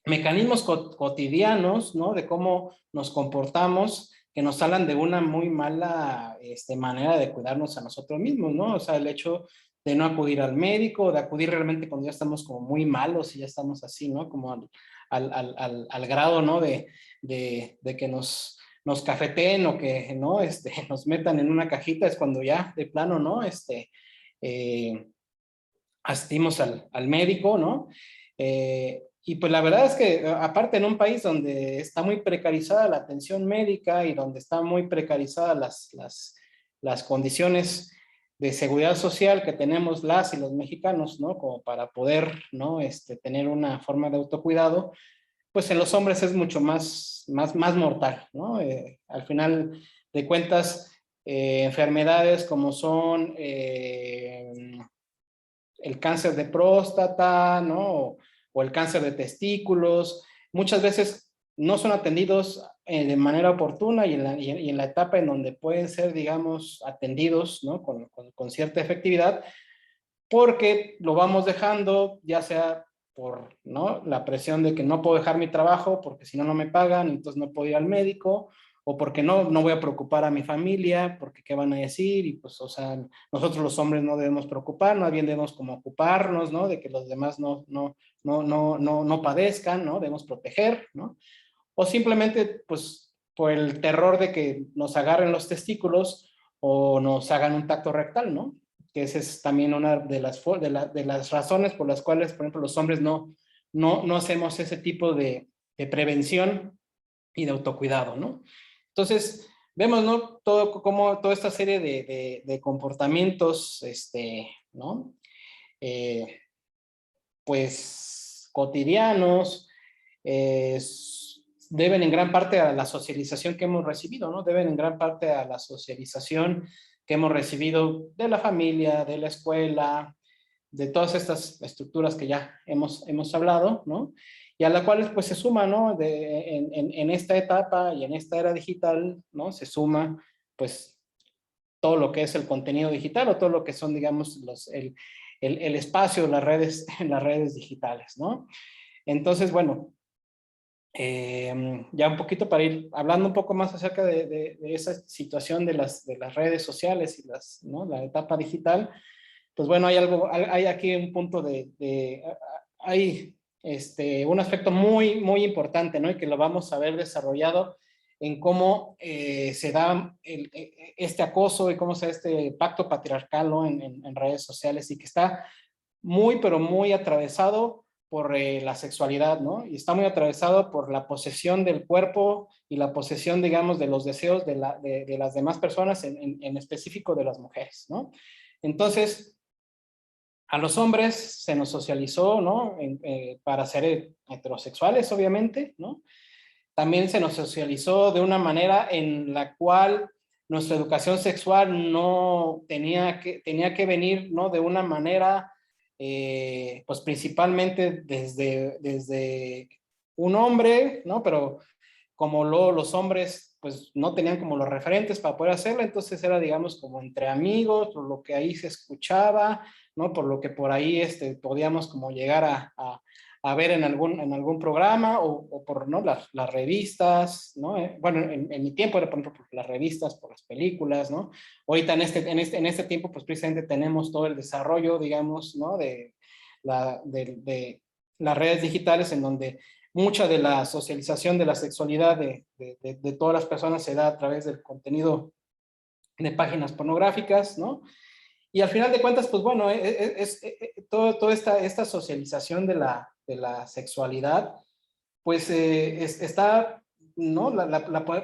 C: mecanismos cotidianos, ¿no? De cómo nos comportamos, que nos hablan de una muy mala manera de cuidarnos a nosotros mismos, ¿no? O sea, el hecho de no acudir al médico, de acudir realmente cuando ya estamos como muy malos y ya estamos así, ¿no? Como al grado, ¿no? De que nos cafeteen o que, ¿no? Nos metan en una cajita, es cuando ya de plano, ¿no? Asistimos al médico, ¿no? Y pues la verdad es que aparte en un país donde está muy precarizada la atención médica y donde están muy precarizadas las condiciones de seguridad social que tenemos las y los mexicanos, ¿no? Como para poder, ¿no? Tener una forma de autocuidado, pues en los hombres es mucho más mortal, ¿no? Al final de cuentas, enfermedades como son el cáncer de próstata, ¿no? O el cáncer de testículos, muchas veces no son atendidos de manera oportuna y en la etapa en donde pueden ser, digamos, atendidos, ¿no? Con cierta efectividad, porque lo vamos dejando, ya sea por, ¿no? La presión de que no puedo dejar mi trabajo porque si no, no me pagan, entonces no puedo ir al médico, o porque no voy a preocupar a mi familia, porque qué van a decir, y pues, o sea, nosotros los hombres no debemos preocuparnos, más bien debemos como ocuparnos, ¿no? De que los demás no padezcan, ¿no? Debemos proteger, ¿no? O simplemente, pues, por el terror de que nos agarren los testículos o nos hagan un tacto rectal, ¿no? Que esa es también una de las razones por las cuales, por ejemplo, los hombres no hacemos ese tipo de prevención y de autocuidado, ¿no? Entonces, vemos, ¿no? Como toda esta serie de comportamientos, ¿no? Pues cotidianos, deben en gran parte a la socialización que hemos recibido, ¿no? Deben en gran parte a la socialización que hemos recibido de la familia, de la escuela, de todas estas estructuras que ya hemos hablado, ¿no? Y a las cuales pues se suma, ¿no? En esta etapa y en esta era digital, ¿no? Se suma pues todo lo que es el contenido digital o todo lo que son, digamos, el espacio, las redes digitales, ¿no? Entonces, bueno, ya un poquito para ir hablando un poco más acerca de esa situación de las redes sociales y ¿no? La etapa digital, pues bueno, hay aquí un punto hay un aspecto muy, muy importante, ¿no? Y que lo vamos a ver desarrollado en cómo se da este acoso y cómo se da este pacto patriarcal, ¿no? En redes sociales y que está muy, pero muy atravesado por la sexualidad, ¿no? Y está muy atravesado por la posesión del cuerpo y la posesión, digamos, de los deseos de las demás personas, en específico de las mujeres, ¿no? Entonces, a los hombres se nos socializó, ¿no? Para ser heterosexuales, obviamente, ¿no? También se nos socializó de una manera en la cual nuestra educación sexual no tenía que venir, ¿no? De una manera, pues principalmente desde un hombre, ¿no? Pero como los hombres, pues no tenían como los referentes para poder hacerlo, entonces era, digamos, como entre amigos, por lo que ahí se escuchaba, ¿no? Por lo que por ahí podíamos como llegar a ver en algún programa o por, ¿no? Las revistas, ¿no? Bueno, en mi tiempo era por ejemplo por las revistas, por las películas, ¿no? Ahorita en este tiempo, pues precisamente tenemos todo el desarrollo, digamos, ¿no? De las redes digitales en donde mucha de la socialización de la sexualidad de todas las personas se da a través del contenido de páginas pornográficas, ¿no? Y al final de cuentas, pues bueno, toda esta socialización de la sexualidad, pues está, ¿no?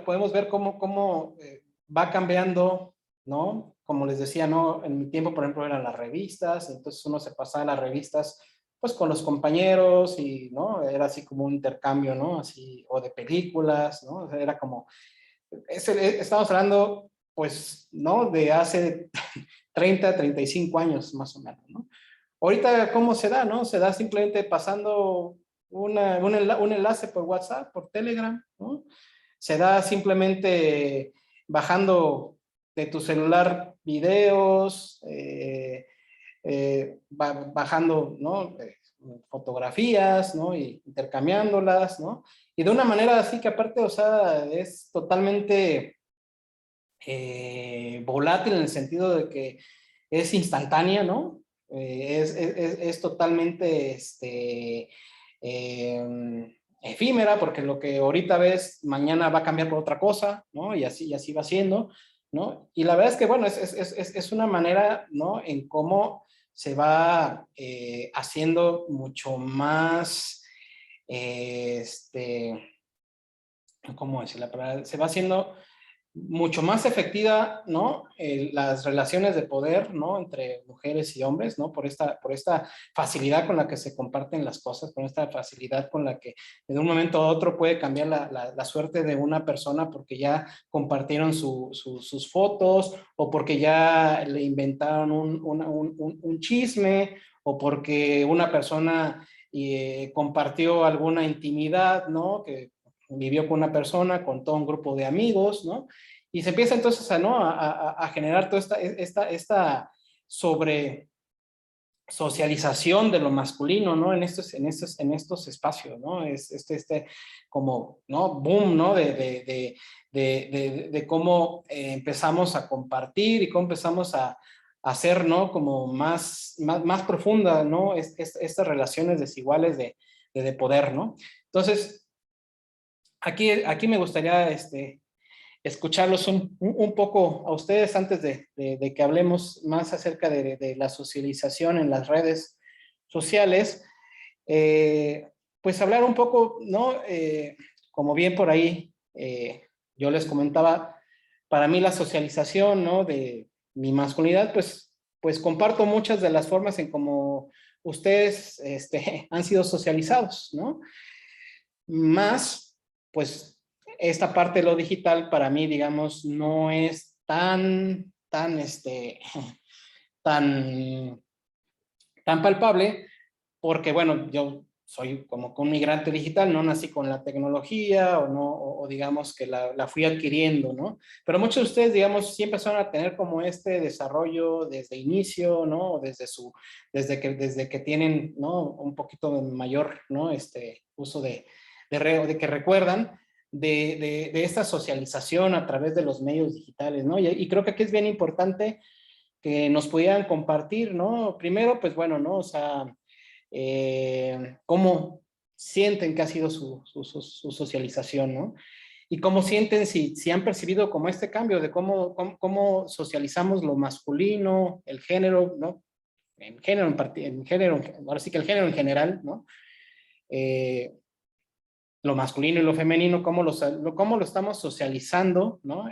C: Podemos ver cómo va cambiando, ¿no? Como les decía, ¿no? En mi tiempo, por ejemplo, eran las revistas, entonces uno se pasaba las revistas pues con los compañeros y, ¿no? Era así como un intercambio, ¿no? Así, o de películas, ¿no? O sea, era como, estamos hablando, pues, ¿no? De hace 30, 35 años más o menos, ¿no? Ahorita, ¿cómo se da, no? Se da simplemente pasando un enlace por WhatsApp, por Telegram, ¿no? Se da simplemente bajando de tu celular videos, bajando, ¿no? Fotografías, ¿no? Y intercambiándolas, ¿no? Y de una manera así que aparte, o sea, es totalmente volátil en el sentido de que es instantánea, ¿no? Es totalmente efímera, porque lo que ahorita ves, mañana va a cambiar por otra cosa, ¿no? Y así va siendo, ¿no? Y la verdad es que, bueno, es una manera, ¿no? En cómo se va haciendo mucho más, ¿cómo decir la palabra? Se va haciendo mucho más efectiva, ¿no? Las relaciones de poder, ¿no? Entre mujeres y hombres, ¿no? Por esta facilidad con la que se comparten las cosas, con esta facilidad con la que de un momento a otro puede cambiar la suerte de una persona porque ya compartieron sus fotos o porque ya le inventaron un chisme o porque una persona compartió alguna intimidad, ¿no? Que vivió con una persona, con todo un grupo de amigos, ¿no? Y se empieza entonces a generar toda esta sobre socialización de lo masculino, ¿no? En estos espacios, ¿no? Es como, ¿no? Boom, ¿no? De cómo empezamos a compartir y cómo empezamos a hacer, ¿no? Como más profunda, ¿no? Estas relaciones desiguales de poder, ¿no? Entonces, aquí me gustaría escucharlos un poco a ustedes antes de que hablemos más acerca de la socialización en las redes sociales. Pues hablar un poco, ¿no? Como bien por ahí yo les comentaba, para mí la socialización, ¿no? De mi masculinidad, pues comparto muchas de las formas en cómo ustedes han sido socializados, ¿no? Más, pues, esta parte de lo digital para mí, digamos, no es tan palpable, porque, bueno, yo soy como un migrante digital, no nací con la tecnología o no, o digamos que la fui adquiriendo, ¿no? Pero muchos de ustedes, digamos, sí empezaron a tener como este desarrollo desde inicio, ¿no? Desde que tienen, ¿no? Un poquito mayor, ¿no? Uso de que recuerdan de esta socialización a través de los medios digitales, ¿no? Y creo que aquí es bien importante que nos pudieran compartir, ¿no? Primero, pues bueno, ¿no? O sea, cómo sienten que ha sido su socialización, ¿no? Y cómo sienten, si han percibido como este cambio de cómo socializamos lo masculino, el género, ¿no? Ahora sí que el género en general, ¿no? Lo masculino y lo femenino, cómo lo estamos socializando, ¿no?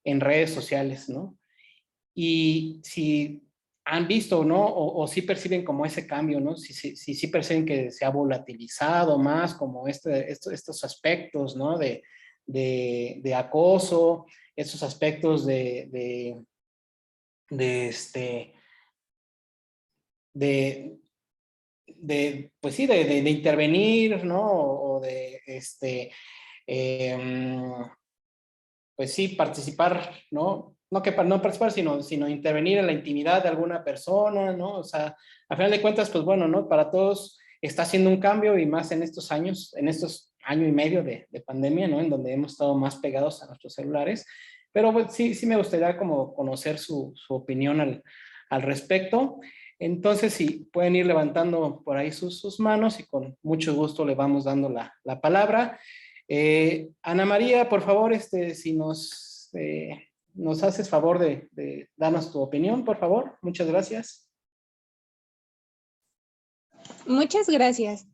C: En redes sociales, ¿no? Y si han visto, ¿no? O si perciben como ese cambio, ¿no? Si perciben que se ha volatilizado más como estos aspectos, ¿no? De acoso, estos aspectos pues sí, de intervenir, ¿no? O de, pues sí, participar, ¿no? No participar, sino intervenir en la intimidad de alguna persona, ¿no? O sea, a final de cuentas, pues bueno, ¿no? Para todos está haciendo un cambio y más en estos años, en estos año y medio de pandemia, ¿no? En donde hemos estado más pegados a nuestros celulares. Pero pues, sí me gustaría como conocer su opinión al respecto. Entonces, si pueden ir levantando por ahí sus manos y con mucho gusto le vamos dando la palabra. Ana María, por favor, si nos haces favor de darnos tu opinión, por favor. Muchas gracias.
J: Muchas gracias.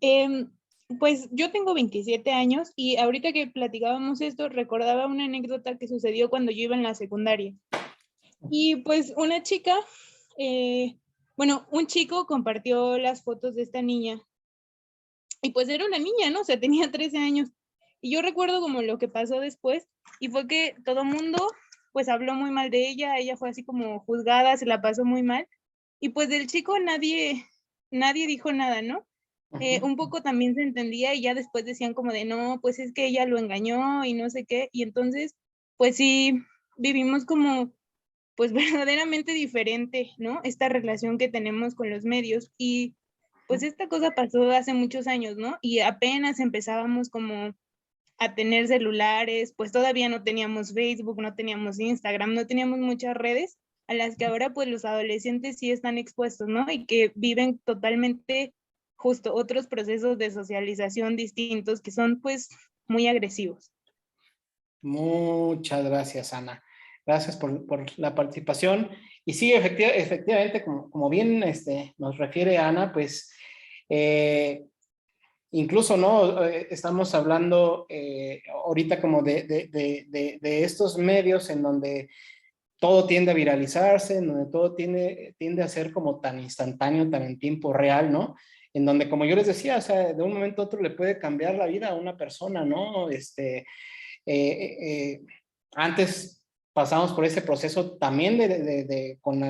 J: pues yo tengo 27 años y ahorita que platicábamos esto, recordaba una anécdota que sucedió cuando yo iba en la secundaria. Y pues una chica, bueno, un chico compartió las fotos de esta niña. Y pues era una niña, ¿no? O sea, tenía 13 años. Y yo recuerdo como lo que pasó después, y fue que todo mundo pues habló muy mal de ella fue así como juzgada, se la pasó muy mal. Y pues del chico nadie dijo nada, ¿no? Un poco también se entendía y ya después decían como de no, pues es que ella lo engañó y no sé qué. Y entonces, pues sí, vivimos como pues verdaderamente diferente, ¿no? Esta relación que tenemos con los medios. Y pues esta cosa pasó hace muchos años, ¿no? Y apenas empezábamos como a tener celulares, pues todavía no teníamos Facebook, no teníamos Instagram, no teníamos muchas redes a las que ahora pues los adolescentes sí están expuestos, ¿no? Y que viven totalmente justo otros procesos de socialización distintos que son pues muy agresivos.
C: Muchas gracias, Ana. Gracias por la participación. Y sí, efectivamente, como bien nos refiere Ana, pues incluso, ¿no? Estamos hablando ahorita como de estos medios en donde todo tiende a viralizarse, en donde todo tiende a ser como tan instantáneo, tan en tiempo real, ¿no? En donde, como yo les decía, o sea, de un momento a otro le puede cambiar la vida a una persona, ¿no? Antes pasamos por ese proceso también con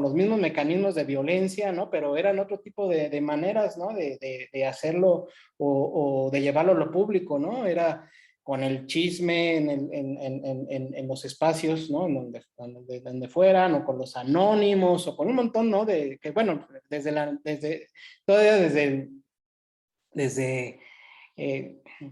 C: los mismos mecanismos de violencia, ¿no? Pero eran otro tipo de maneras, ¿no? De hacerlo o de llevarlo a lo público, ¿no? Era con el chisme en los espacios, ¿no? Donde fueran, o con los anónimos, o con un montón, ¿no? Que bueno, todavía desde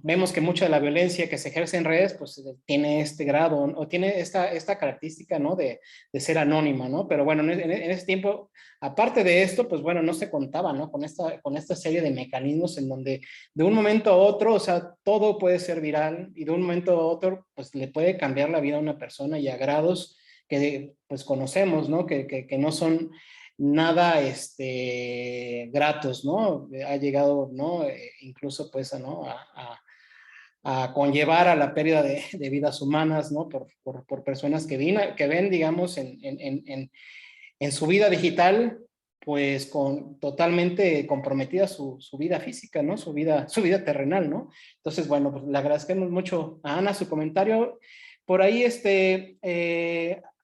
C: vemos que mucha de la violencia que se ejerce en redes pues tiene este grado o tiene esta característica, ¿no? De ser anónima, ¿no? Pero bueno, en ese tiempo, aparte de esto, pues bueno, no se contaba, ¿no? Con esta serie de mecanismos en donde de un momento a otro, o sea, todo puede ser viral y de un momento a otro, pues le puede cambiar la vida a una persona y a grados que pues conocemos, ¿no? Que no son nada gratos, ¿no? Ha llegado, ¿no? Incluso pues, ¿no? A conllevar a la pérdida de vidas humanas, ¿no? Por personas que ven, digamos, en su vida digital, pues totalmente comprometida su vida física, ¿no? Su vida terrenal, ¿no? Entonces, bueno, pues le agradecemos mucho a Ana su comentario. Por ahí,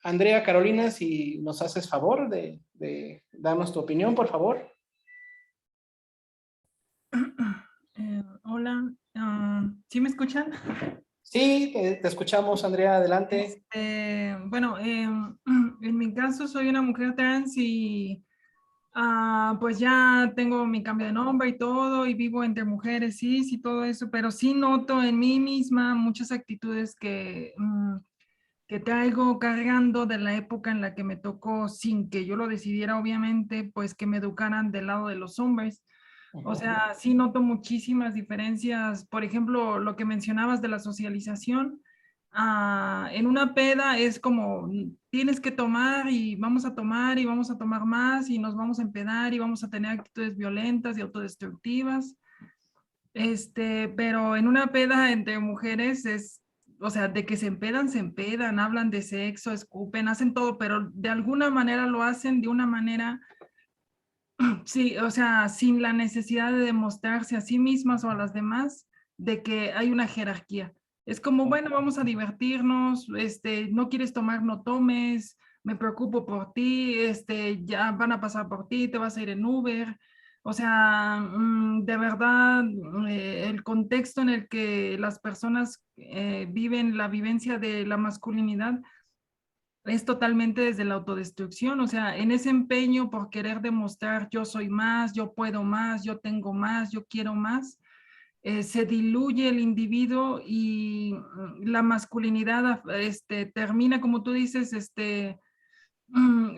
C: Andrea, Carolina, si nos haces favor de darnos tu opinión, por favor.
K: Hola, ¿sí me escuchan?
C: Sí, te escuchamos, Andrea, adelante.
K: Bueno, en mi caso soy una mujer trans y pues ya tengo mi cambio de nombre y todo, y vivo entre mujeres, cis y todo eso, pero sí noto en mí misma muchas actitudes que traigo cargando de la época en la que me tocó, sin que yo lo decidiera, obviamente, pues que me educaran del lado de los hombres. O sea, sí noto muchísimas diferencias. Por ejemplo, lo que mencionabas de la socialización. En una peda es como tienes que tomar y vamos a tomar y vamos a tomar más y nos vamos a empedar y vamos a tener actitudes violentas y autodestructivas. Pero en una peda entre mujeres es, o sea, de que se empedan, hablan de sexo, escupen, hacen todo, pero de alguna manera lo hacen de una manera, sí, o sea, sin la necesidad de demostrarse a sí mismas o a las demás de que hay una jerarquía. Es como, bueno, vamos a divertirnos, no quieres tomar, no tomes, me preocupo por ti, ya van a pasar por ti, te vas a ir en Uber. O sea, de verdad, el contexto en el que las personas viven la vivencia de la masculinidad es totalmente desde la autodestrucción. O sea, en ese empeño por querer demostrar yo soy más, yo puedo más, yo tengo más, yo quiero más, se diluye el individuo y la masculinidad termina, como tú dices,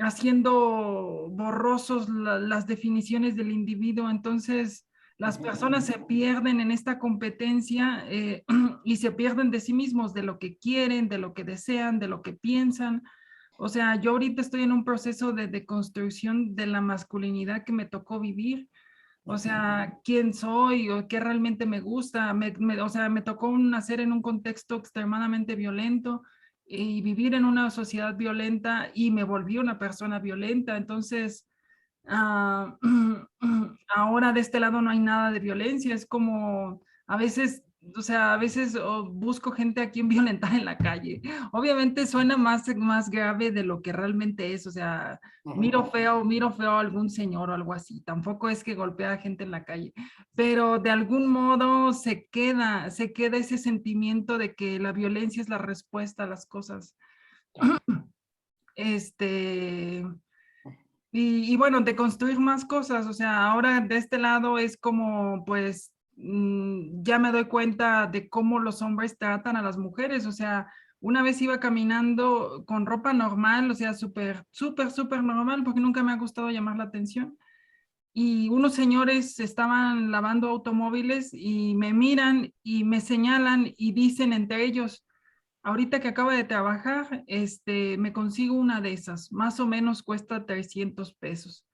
K: haciendo borrosos las definiciones del individuo. Entonces, las personas se pierden en esta competencia y se pierden de sí mismos, de lo que quieren, de lo que desean, de lo que piensan. O sea, yo ahorita estoy en un proceso de deconstrucción de la masculinidad que me tocó vivir, O sea, quién soy o qué realmente me gusta. O sea, me tocó nacer en un contexto extremadamente violento y vivir en una sociedad violenta y me volví una persona violenta. Entonces, ah, ahora de este lado no hay nada de violencia. Es como a veces, o sea, a veces busco gente a quien violentar en la calle. Obviamente suena más grave de lo que realmente es. O sea, miro feo a algún señor o algo así. Tampoco es que golpea a gente en la calle, pero de algún modo se queda ese sentimiento de que la violencia es la respuesta a las cosas. Este, y bueno, de construir más cosas, o sea, ahora de este lado es como, pues, ya me doy cuenta de cómo los hombres tratan a las mujeres, o sea, una vez iba caminando con ropa normal, o sea, súper normal, porque nunca me ha gustado llamar la atención, y unos señores estaban lavando automóviles y me miran y me señalan y dicen entre ellos: ahorita que acaba de trabajar, me consigo una de esas, más o menos cuesta 300 pesos.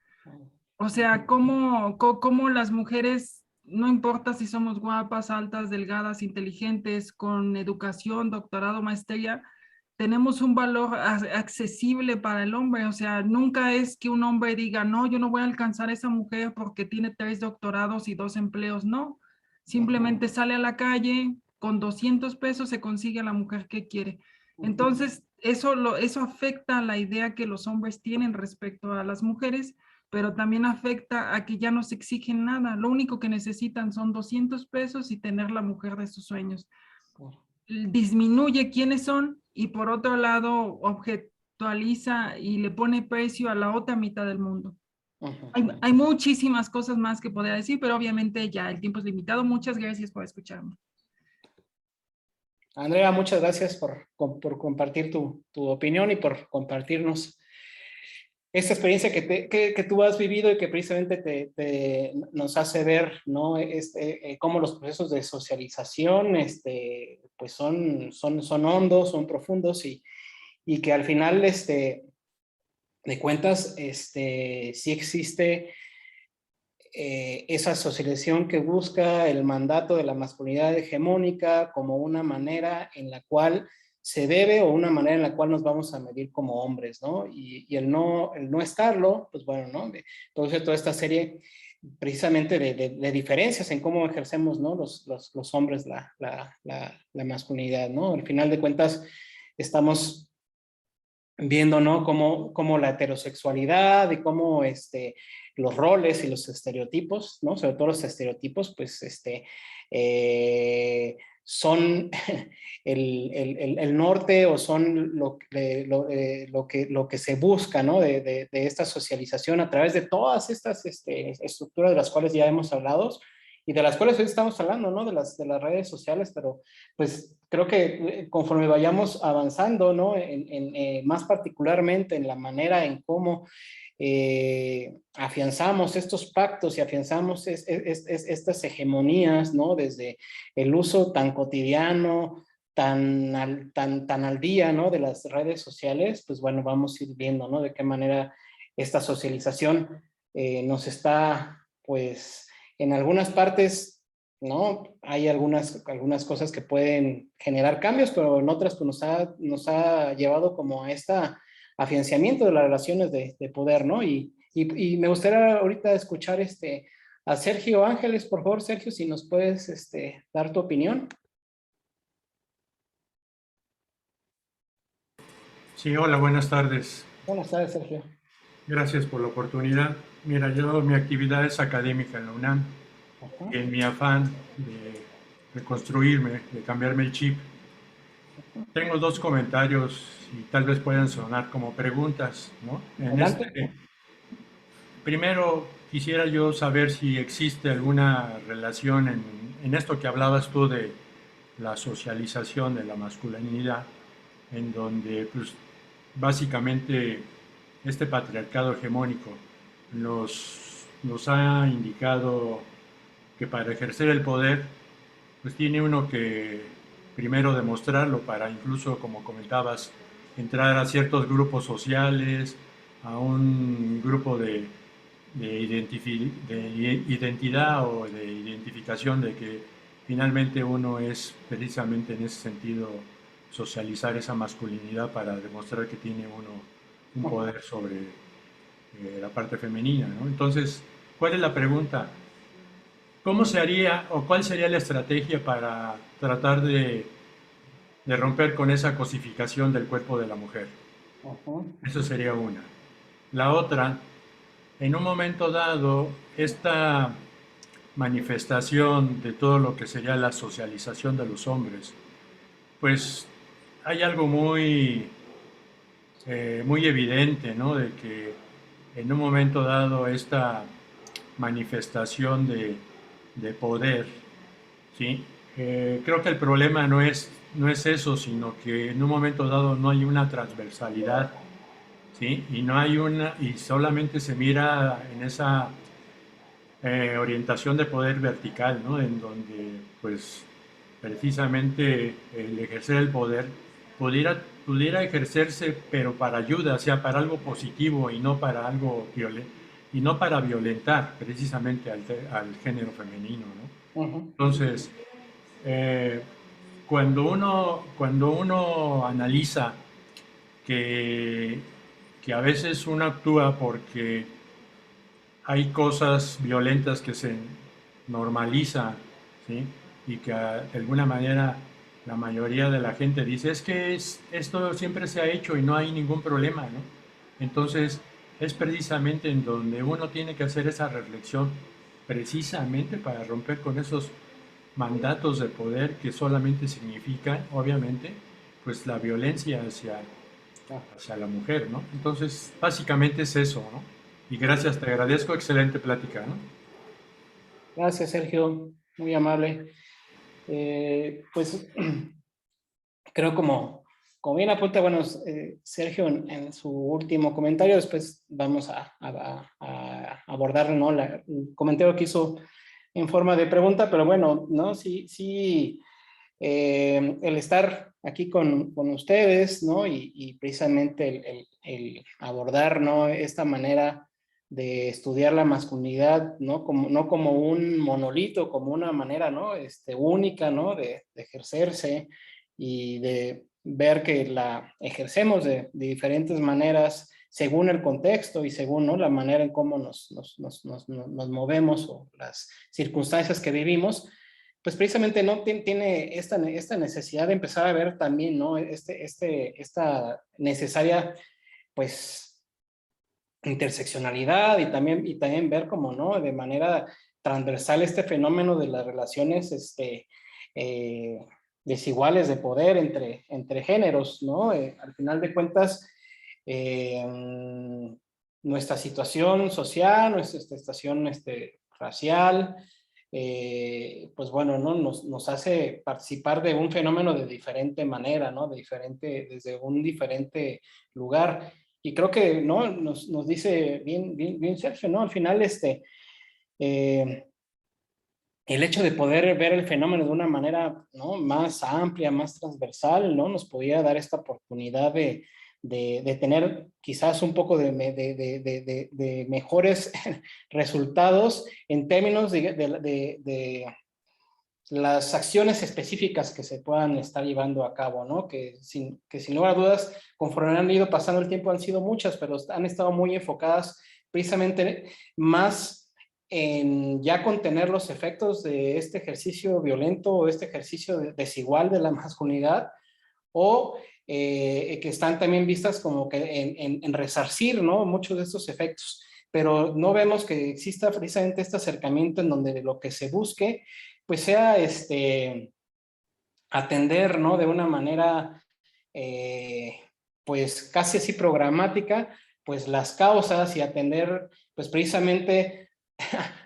K: O sea, cómo las mujeres, no importa si somos guapas, altas, delgadas, inteligentes, con educación, doctorado, maestría, tenemos un valor accesible para el hombre. O sea, nunca es que un hombre diga, no, yo no voy a alcanzar a esa mujer porque tiene 3 doctorados y 2 empleos. No, simplemente sale a la calle, con 200 pesos se consigue a la mujer que quiere. Entonces, eso afecta a la idea que los hombres tienen respecto a las mujeres, pero también afecta a que ya no se exigen nada. Lo único que necesitan son 200 pesos y tener la mujer de sus sueños. Disminuye quiénes son y por otro lado objetualiza y le pone precio a la otra mitad del mundo. Hay muchísimas cosas más que podría decir, pero obviamente ya el tiempo es limitado. Muchas gracias por escucharme.
C: Andrea, muchas gracias por compartir tu opinión y por compartirnos esta experiencia que tú has vivido y que precisamente nos hace ver, ¿no? Cómo los procesos de socialización pues son hondos, son profundos y que al final de cuentas sí existe esa socialización que busca el mandato de la masculinidad hegemónica como una manera en la cual se debe o una manera en la cual nos vamos a medir como hombres, ¿no? Y el no estarlo, pues bueno, ¿no? Entonces toda esta serie precisamente de diferencias en cómo ejercemos, ¿no? Los hombres la masculinidad, ¿no? Al final de cuentas estamos viendo, ¿no? Cómo la heterosexualidad y cómo los roles y los estereotipos, ¿no? Sobre todo los estereotipos, pues son el norte o son lo que se busca, ¿no? De esta socialización a través de todas estas estructuras de las cuales ya hemos hablado y de las cuales hoy estamos hablando, ¿no? De las redes sociales, pero pues creo que conforme vayamos avanzando, ¿no? Más particularmente en la manera en cómo afianzamos estos pactos y afianzamos estas hegemonías, ¿no? Desde el uso tan cotidiano, tan al día, ¿no? De las redes sociales, pues bueno, vamos a ir viendo, ¿no? De qué manera esta socialización nos está, pues, en algunas partes, ¿no? Hay algunas cosas que pueden generar cambios, pero en otras pues, nos ha llevado como a afianzamiento de las relaciones de poder, ¿no? Y me gustaría ahorita escuchar a Sergio Ángeles, por favor, Sergio, si nos puedes dar tu opinión.
L: Sí, hola, buenas tardes.
C: Buenas tardes, Sergio.
L: Gracias por la oportunidad. Mira, mi actividad es académica en la UNAM. Y en mi afán de reconstruirme, de cambiarme el chip, tengo 2 comentarios y tal vez puedan sonar como preguntas, ¿no? Primero, quisiera yo saber si existe alguna relación en esto que hablabas tú de la socialización de la masculinidad, en donde pues, básicamente este patriarcado hegemónico nos ha indicado que para ejercer el poder, pues tiene uno que primero demostrarlo para incluso, como comentabas, entrar a ciertos grupos sociales, a un grupo de identidad o de identificación de que finalmente uno es precisamente en ese sentido socializar esa masculinidad para demostrar que tiene uno un poder sobre la parte femenina, ¿no? Entonces, ¿cuál es la pregunta? ¿Cómo se haría o cuál sería la estrategia para tratar de romper con esa cosificación del cuerpo de la mujer? Eso sería una. La otra, en un momento dado, esta manifestación de todo lo que sería la socialización de los hombres, pues hay algo muy evidente, ¿no? De que en un momento dado esta manifestación de poder, ¿sí? Creo que el problema no es eso, sino que en un momento dado no hay una transversalidad, ¿sí? Y solamente se mira en esa orientación de poder vertical, ¿no? En donde, pues, precisamente el ejercer el poder pudiera ejercerse, pero para ayuda, o sea, para algo positivo y no para algo violento, y no para violentar precisamente al género femenino, ¿no? Entonces, cuando uno analiza que a veces uno actúa porque hay cosas violentas que se normalizan, ¿sí? Y que de alguna manera la mayoría de la gente dice, es que esto siempre se ha hecho y no hay ningún problema, ¿no? Entonces, es precisamente en donde uno tiene que hacer esa reflexión, precisamente para romper con esos mandatos de poder que solamente significan, obviamente, pues la violencia hacia la mujer, ¿no? Entonces, básicamente es eso, ¿no? Y gracias, te agradezco, excelente plática, ¿no?
C: Gracias, Sergio, muy amable. Pues creo como bien apunta, bueno, Sergio en su último comentario, después vamos a abordar, ¿no? El comentario que hizo en forma de pregunta, pero bueno, ¿no? Sí, el estar aquí con ustedes, ¿no? Y precisamente el abordar, ¿no? Esta manera de estudiar la masculinidad, ¿no? No como un monolito, como una manera, ¿no? Única, ¿no? De ejercerse y de ver que la ejercemos de diferentes maneras según el contexto y según, ¿no? La manera en cómo nos movemos o las circunstancias que vivimos, pues precisamente no tiene esta necesidad de empezar a ver también, ¿no? Esta necesaria, pues, interseccionalidad y también ver cómo, ¿no? De manera transversal este fenómeno de las relaciones desiguales de poder entre géneros, ¿no? Al final de cuentas, nuestra situación social, nuestra situación racial, pues bueno, ¿no? Nos hace participar de un fenómeno de diferente manera, ¿no? Desde un diferente lugar. Y creo que, ¿no? Nos dice bien Sergio, ¿no? Al final, el hecho de poder ver el fenómeno de una manera, ¿no? Más amplia, más transversal, ¿no? Nos podría dar esta oportunidad de tener quizás un poco de mejores resultados en términos de las acciones específicas que se puedan estar llevando a cabo, ¿no? Que sin lugar a dudas, conforme han ido pasando el tiempo, han sido muchas, pero han estado muy enfocadas precisamente más en ya contener los efectos de este ejercicio violento o este ejercicio desigual de la masculinidad, o que están también vistas como que en resarcir, ¿no? Muchos de estos efectos, pero no vemos que exista precisamente este acercamiento en donde lo que se busque pues sea atender, ¿no? De una manera pues casi así programática, pues las causas y atender pues precisamente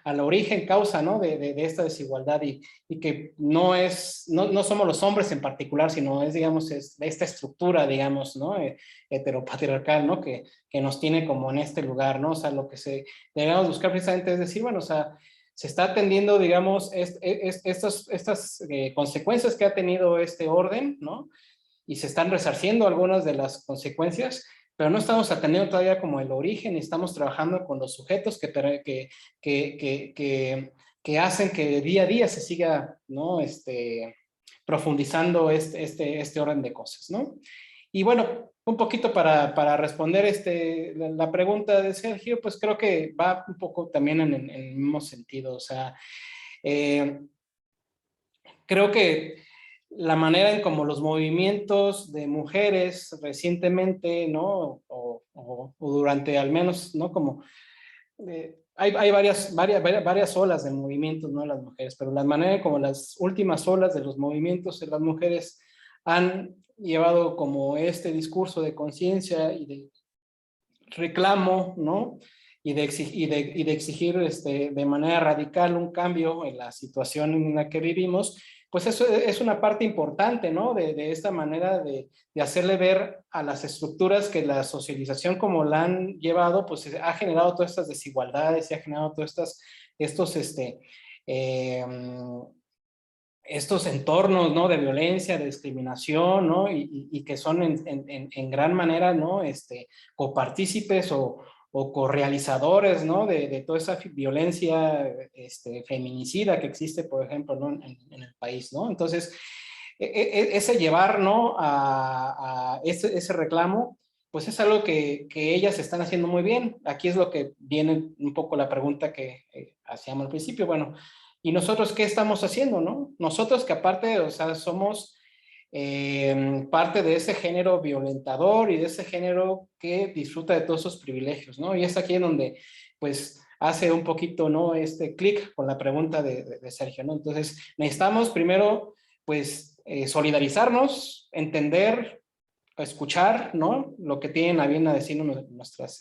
C: al origen causa, ¿no? De esta desigualdad y que no somos los hombres en particular, sino es, digamos, es de esta estructura, digamos, ¿no? Heteropatriarcal, ¿no? Que nos tiene como en este lugar, ¿no? O sea, lo que debemos buscar precisamente es decir, bueno, o sea, se está atendiendo, digamos, estas consecuencias que ha tenido este orden, ¿no? Y se están resarciendo algunas de las consecuencias, pero no estamos atendiendo todavía como el origen y estamos trabajando con los sujetos que hacen que día a día se siga, ¿no? Profundizando este orden de cosas, ¿no? Y bueno, un poquito para responder la pregunta de Sergio, pues creo que va un poco también en el mismo sentido, o sea, creo que la manera en como los movimientos de mujeres recientemente, ¿no? O durante al menos, ¿no? Como hay varias olas de movimientos, ¿no? Las mujeres, pero la manera como las últimas olas de los movimientos de las mujeres han llevado como este discurso de conciencia y de reclamo, ¿no? Y de exigir de manera radical un cambio en la situación en la que vivimos, pues eso es una parte importante, ¿no? De esta manera de hacerle ver a las estructuras que la socialización como la han llevado, pues ha generado todas estas desigualdades y ha generado todos estos entornos, ¿no? De violencia, de discriminación, ¿no? Y que son en gran manera, ¿no? Copartícipes o correalizadores, ¿no? De toda esa violencia feminicida que existe, por ejemplo, ¿no? En el país, ¿no? Entonces, ese llevar, ¿no? A ese reclamo, pues es algo que ellas están haciendo muy bien. Aquí es lo que viene un poco la pregunta que hacíamos al principio. Bueno, ¿y nosotros qué estamos haciendo, no? Nosotros que aparte, o sea, somos parte de ese género violentador y de ese género que disfruta de todos esos privilegios, ¿no? Y es aquí en donde, pues, hace un poquito, ¿no? Clic con la pregunta de Sergio, ¿no? Entonces, necesitamos primero, pues, solidarizarnos, entender, escuchar, ¿no? Lo que tienen a bien a decirnos nuestras,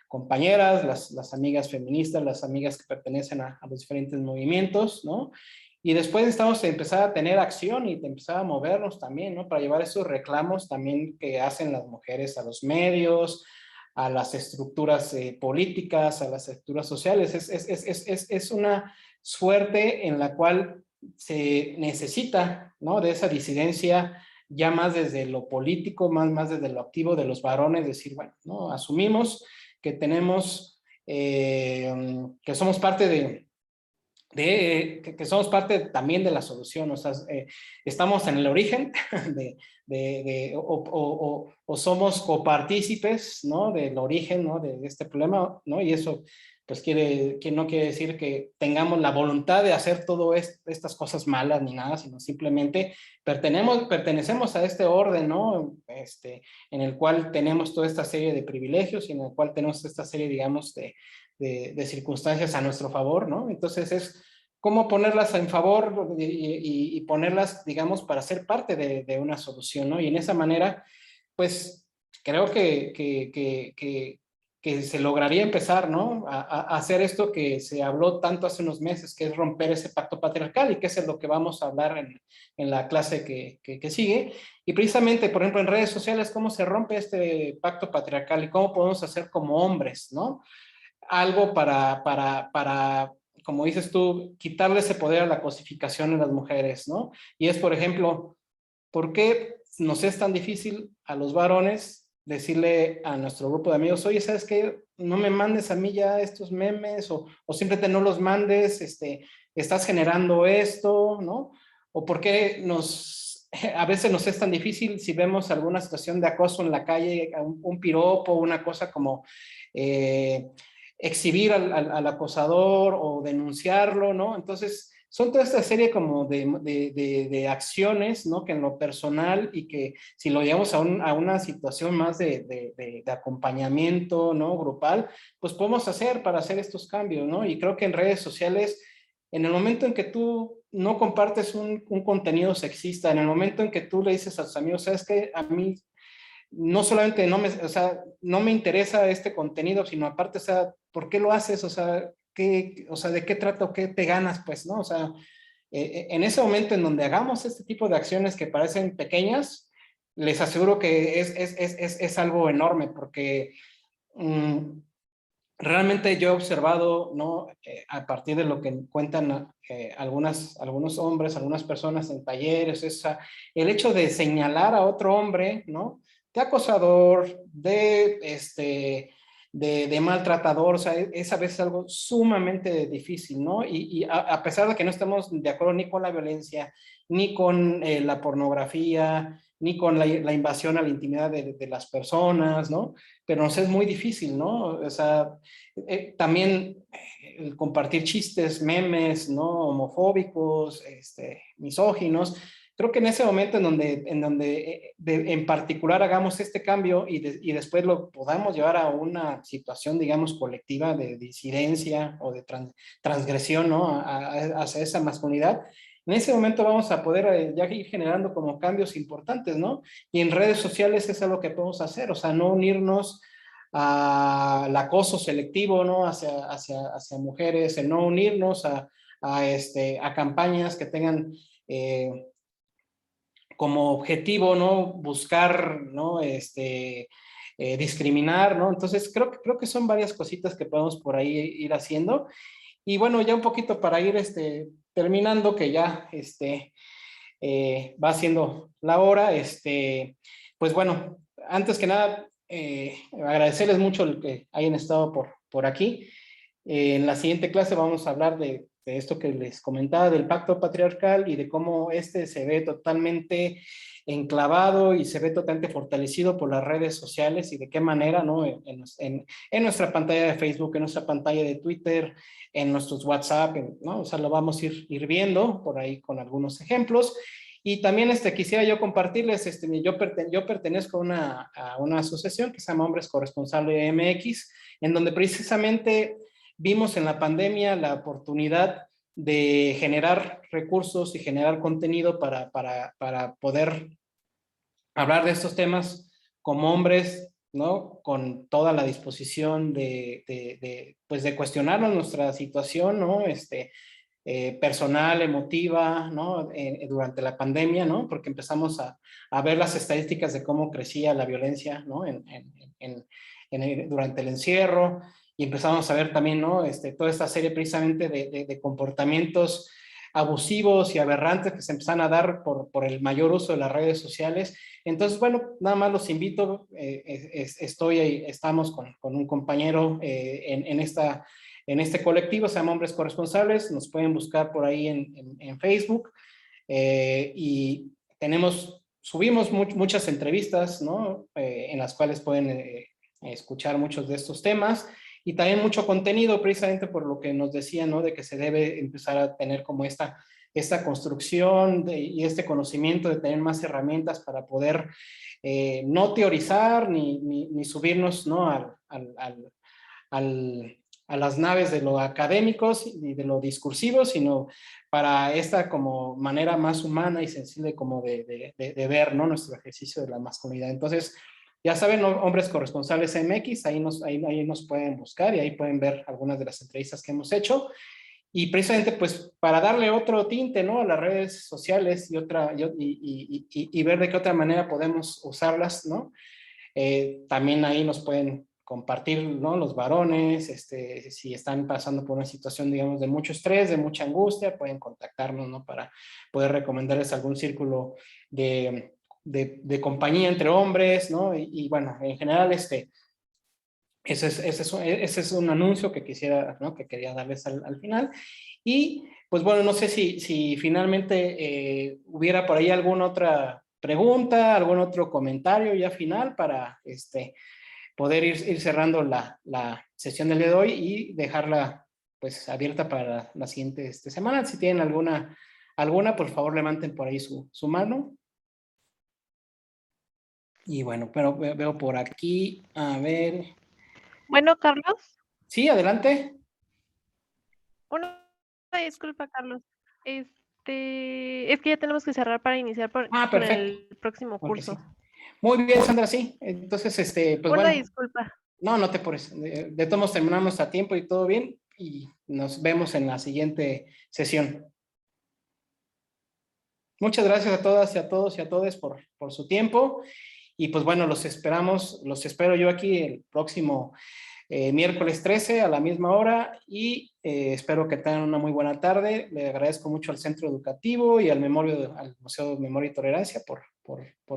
C: compañeras, las amigas feministas, las amigas que pertenecen a los diferentes movimientos, ¿no? Y después necesitamos empezar a tener acción y empezar a movernos también, ¿no? Para llevar esos reclamos también que hacen las mujeres a los medios, a las estructuras políticas, a las estructuras sociales. Es una suerte en la cual se necesita, ¿no? De esa disidencia ya más desde lo político, más desde lo activo de los varones, decir, bueno, ¿no? Asumimos que tenemos, que somos parte que somos parte también de la solución, o sea, estamos en el origen o somos copartícipes, ¿no? Del origen, ¿no? De este problema, ¿no? Y eso, pues no quiere decir que tengamos la voluntad de hacer todo estas cosas malas ni nada, sino simplemente pertenecemos a este orden, ¿no? En el cual tenemos toda esta serie de privilegios y en el cual tenemos esta serie, digamos, de circunstancias a nuestro favor, ¿no? Entonces es cómo ponerlas en favor y ponerlas, digamos, para ser parte de una solución, ¿no? Y en esa manera, pues, creo que se lograría empezar, ¿no? A hacer esto que se habló tanto hace unos meses, que es romper ese pacto patriarcal, y que es lo que vamos a hablar en la clase que sigue. Y precisamente, por ejemplo, en redes sociales, cómo se rompe este pacto patriarcal y cómo podemos hacer como hombres, ¿no? Algo para, como dices tú, quitarle ese poder a la cosificación de las mujeres, ¿no? Y es, por ejemplo, ¿por qué nos es tan difícil a los varones decirle a nuestro grupo de amigos, oye, ¿sabes qué? No me mandes a mí ya estos memes o simplemente no los mandes, estás generando esto, ¿no? O por qué a veces nos es tan difícil si vemos alguna situación de acoso en la calle, un piropo, una cosa como exhibir al acosador o denunciarlo, ¿no? Entonces, son toda esta serie como de acciones, ¿no? Que en lo personal y que si lo llevamos a una situación más de acompañamiento, ¿no? Grupal, pues podemos hacer para hacer estos cambios, ¿no? Y creo que en redes sociales, en el momento en que tú no compartes un contenido sexista, en el momento en que tú le dices a tus amigos, ¿sabes qué? A mí no solamente no me interesa este contenido, sino aparte, o sea, ¿por qué lo haces? O sea, ¿de qué trata o qué te ganas? Pues, ¿no? O sea, en ese momento en donde hagamos este tipo de acciones que parecen pequeñas, les aseguro que es algo enorme, porque realmente yo he observado, ¿no? A partir de lo que cuentan algunos hombres, algunas personas en talleres, el hecho de señalar a otro hombre, ¿no? acosador, de maltratador, o sea, es a veces algo sumamente difícil, ¿no? Y a pesar de que no estamos de acuerdo ni con la violencia, ni con la pornografía, ni con la invasión a la intimidad de las personas, ¿no? Pero nos es muy difícil, ¿no? O sea, también el compartir chistes, memes, ¿no? Homofóbicos, misóginos. Creo que en ese momento en donde en particular hagamos este cambio y después lo podamos llevar a una situación, digamos, colectiva de disidencia o de transgresión, ¿no? Hacia esa masculinidad, en ese momento vamos a poder ya ir generando como cambios importantes, ¿no? Y en redes sociales es algo que podemos hacer, o sea, no unirnos al acoso selectivo, ¿no? Hacia mujeres, el no unirnos a campañas que tengan como objetivo, ¿no? Buscar, ¿no? Discriminar, ¿no? Entonces creo que son varias cositas que podemos por ahí ir haciendo. Y bueno, ya un poquito para ir terminando, que ya va siendo la hora, pues bueno, antes que nada, agradecerles mucho el que hayan estado por aquí. En la siguiente clase vamos a hablar de esto que les comentaba, del pacto patriarcal y de cómo se ve totalmente enclavado y se ve totalmente fortalecido por las redes sociales y de qué manera, ¿no? En nuestra pantalla de Facebook, en nuestra pantalla de Twitter, en nuestros WhatsApp, ¿no? O sea, lo vamos a ir viendo por ahí con algunos ejemplos. Y también quisiera yo compartirles, yo pertenezco a una asociación que se llama Hombres Corresponsables MX, en donde precisamente vimos en la pandemia la oportunidad de generar recursos y generar contenido para poder hablar de estos temas como hombres, ¿no? Con toda la disposición pues de cuestionarnos nuestra situación, ¿no? Personal, emotiva, ¿no? Durante la pandemia, ¿no? Porque empezamos a ver las estadísticas de cómo crecía la violencia, ¿no? Durante el encierro, y empezamos a ver también, ¿no? Toda esta serie precisamente de comportamientos abusivos y aberrantes que se empiezan a dar por el mayor uso de las redes sociales. Entonces, bueno, nada más los invito, estamos con un compañero en este colectivo, se llama Hombres Corresponsables, nos pueden buscar por ahí en Facebook, y subimos muchas entrevistas, ¿no? En las cuales pueden escuchar muchos de estos temas, y también mucho contenido, precisamente por lo que nos decía, ¿no? De que se debe empezar a tener como esta construcción y este conocimiento, de tener más herramientas para poder no teorizar ni subirnos, ¿no? A las naves de lo académicos y de lo discursivo, sino para esta como manera más humana y sensible como de ver, ¿no? Nuestro ejercicio de la masculinidad. Entonces, ya saben, Hombres Corresponsables MX, ahí nos pueden buscar y ahí pueden ver algunas de las entrevistas que hemos hecho. Y precisamente, pues, para darle otro tinte, ¿no? A las redes sociales y ver de qué otra manera podemos usarlas, ¿no? También ahí nos pueden compartir, ¿no? Los varones, si están pasando por una situación, digamos, de mucho estrés, de mucha angustia, pueden contactarnos, ¿no? Para poder recomendarles algún círculo de compañía entre hombres, ¿no? Y bueno, en general, ese es un anuncio que quisiera, ¿no? Que quería darles al final. Y pues bueno, no sé si finalmente hubiera por ahí alguna otra pregunta, algún otro comentario ya final para poder ir cerrando la sesión del día de hoy y dejarla pues abierta para la siguiente semana. Si tienen alguna, por favor levanten por ahí su mano. Y bueno, pero veo por aquí, a ver.
B: Bueno, Carlos.
C: Sí, adelante.
B: Una disculpa, Carlos. Es que ya tenemos que cerrar para iniciar con el próximo curso.
C: Sí. Muy bien, Sandra, sí. Entonces, pues
B: Una
C: bueno.
B: Disculpa.
C: No te apures. De todos modos terminamos a tiempo y todo bien. Y nos vemos en la siguiente sesión. Muchas gracias a todas y a todos y a todas por su tiempo. Y pues bueno, los espero yo aquí el próximo miércoles 13 a la misma hora, y espero que tengan una muy buena tarde. Le agradezco mucho al Centro Educativo y al Museo de Memoria y Tolerancia por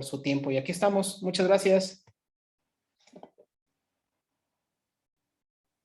C: su tiempo. Y aquí estamos. Muchas gracias.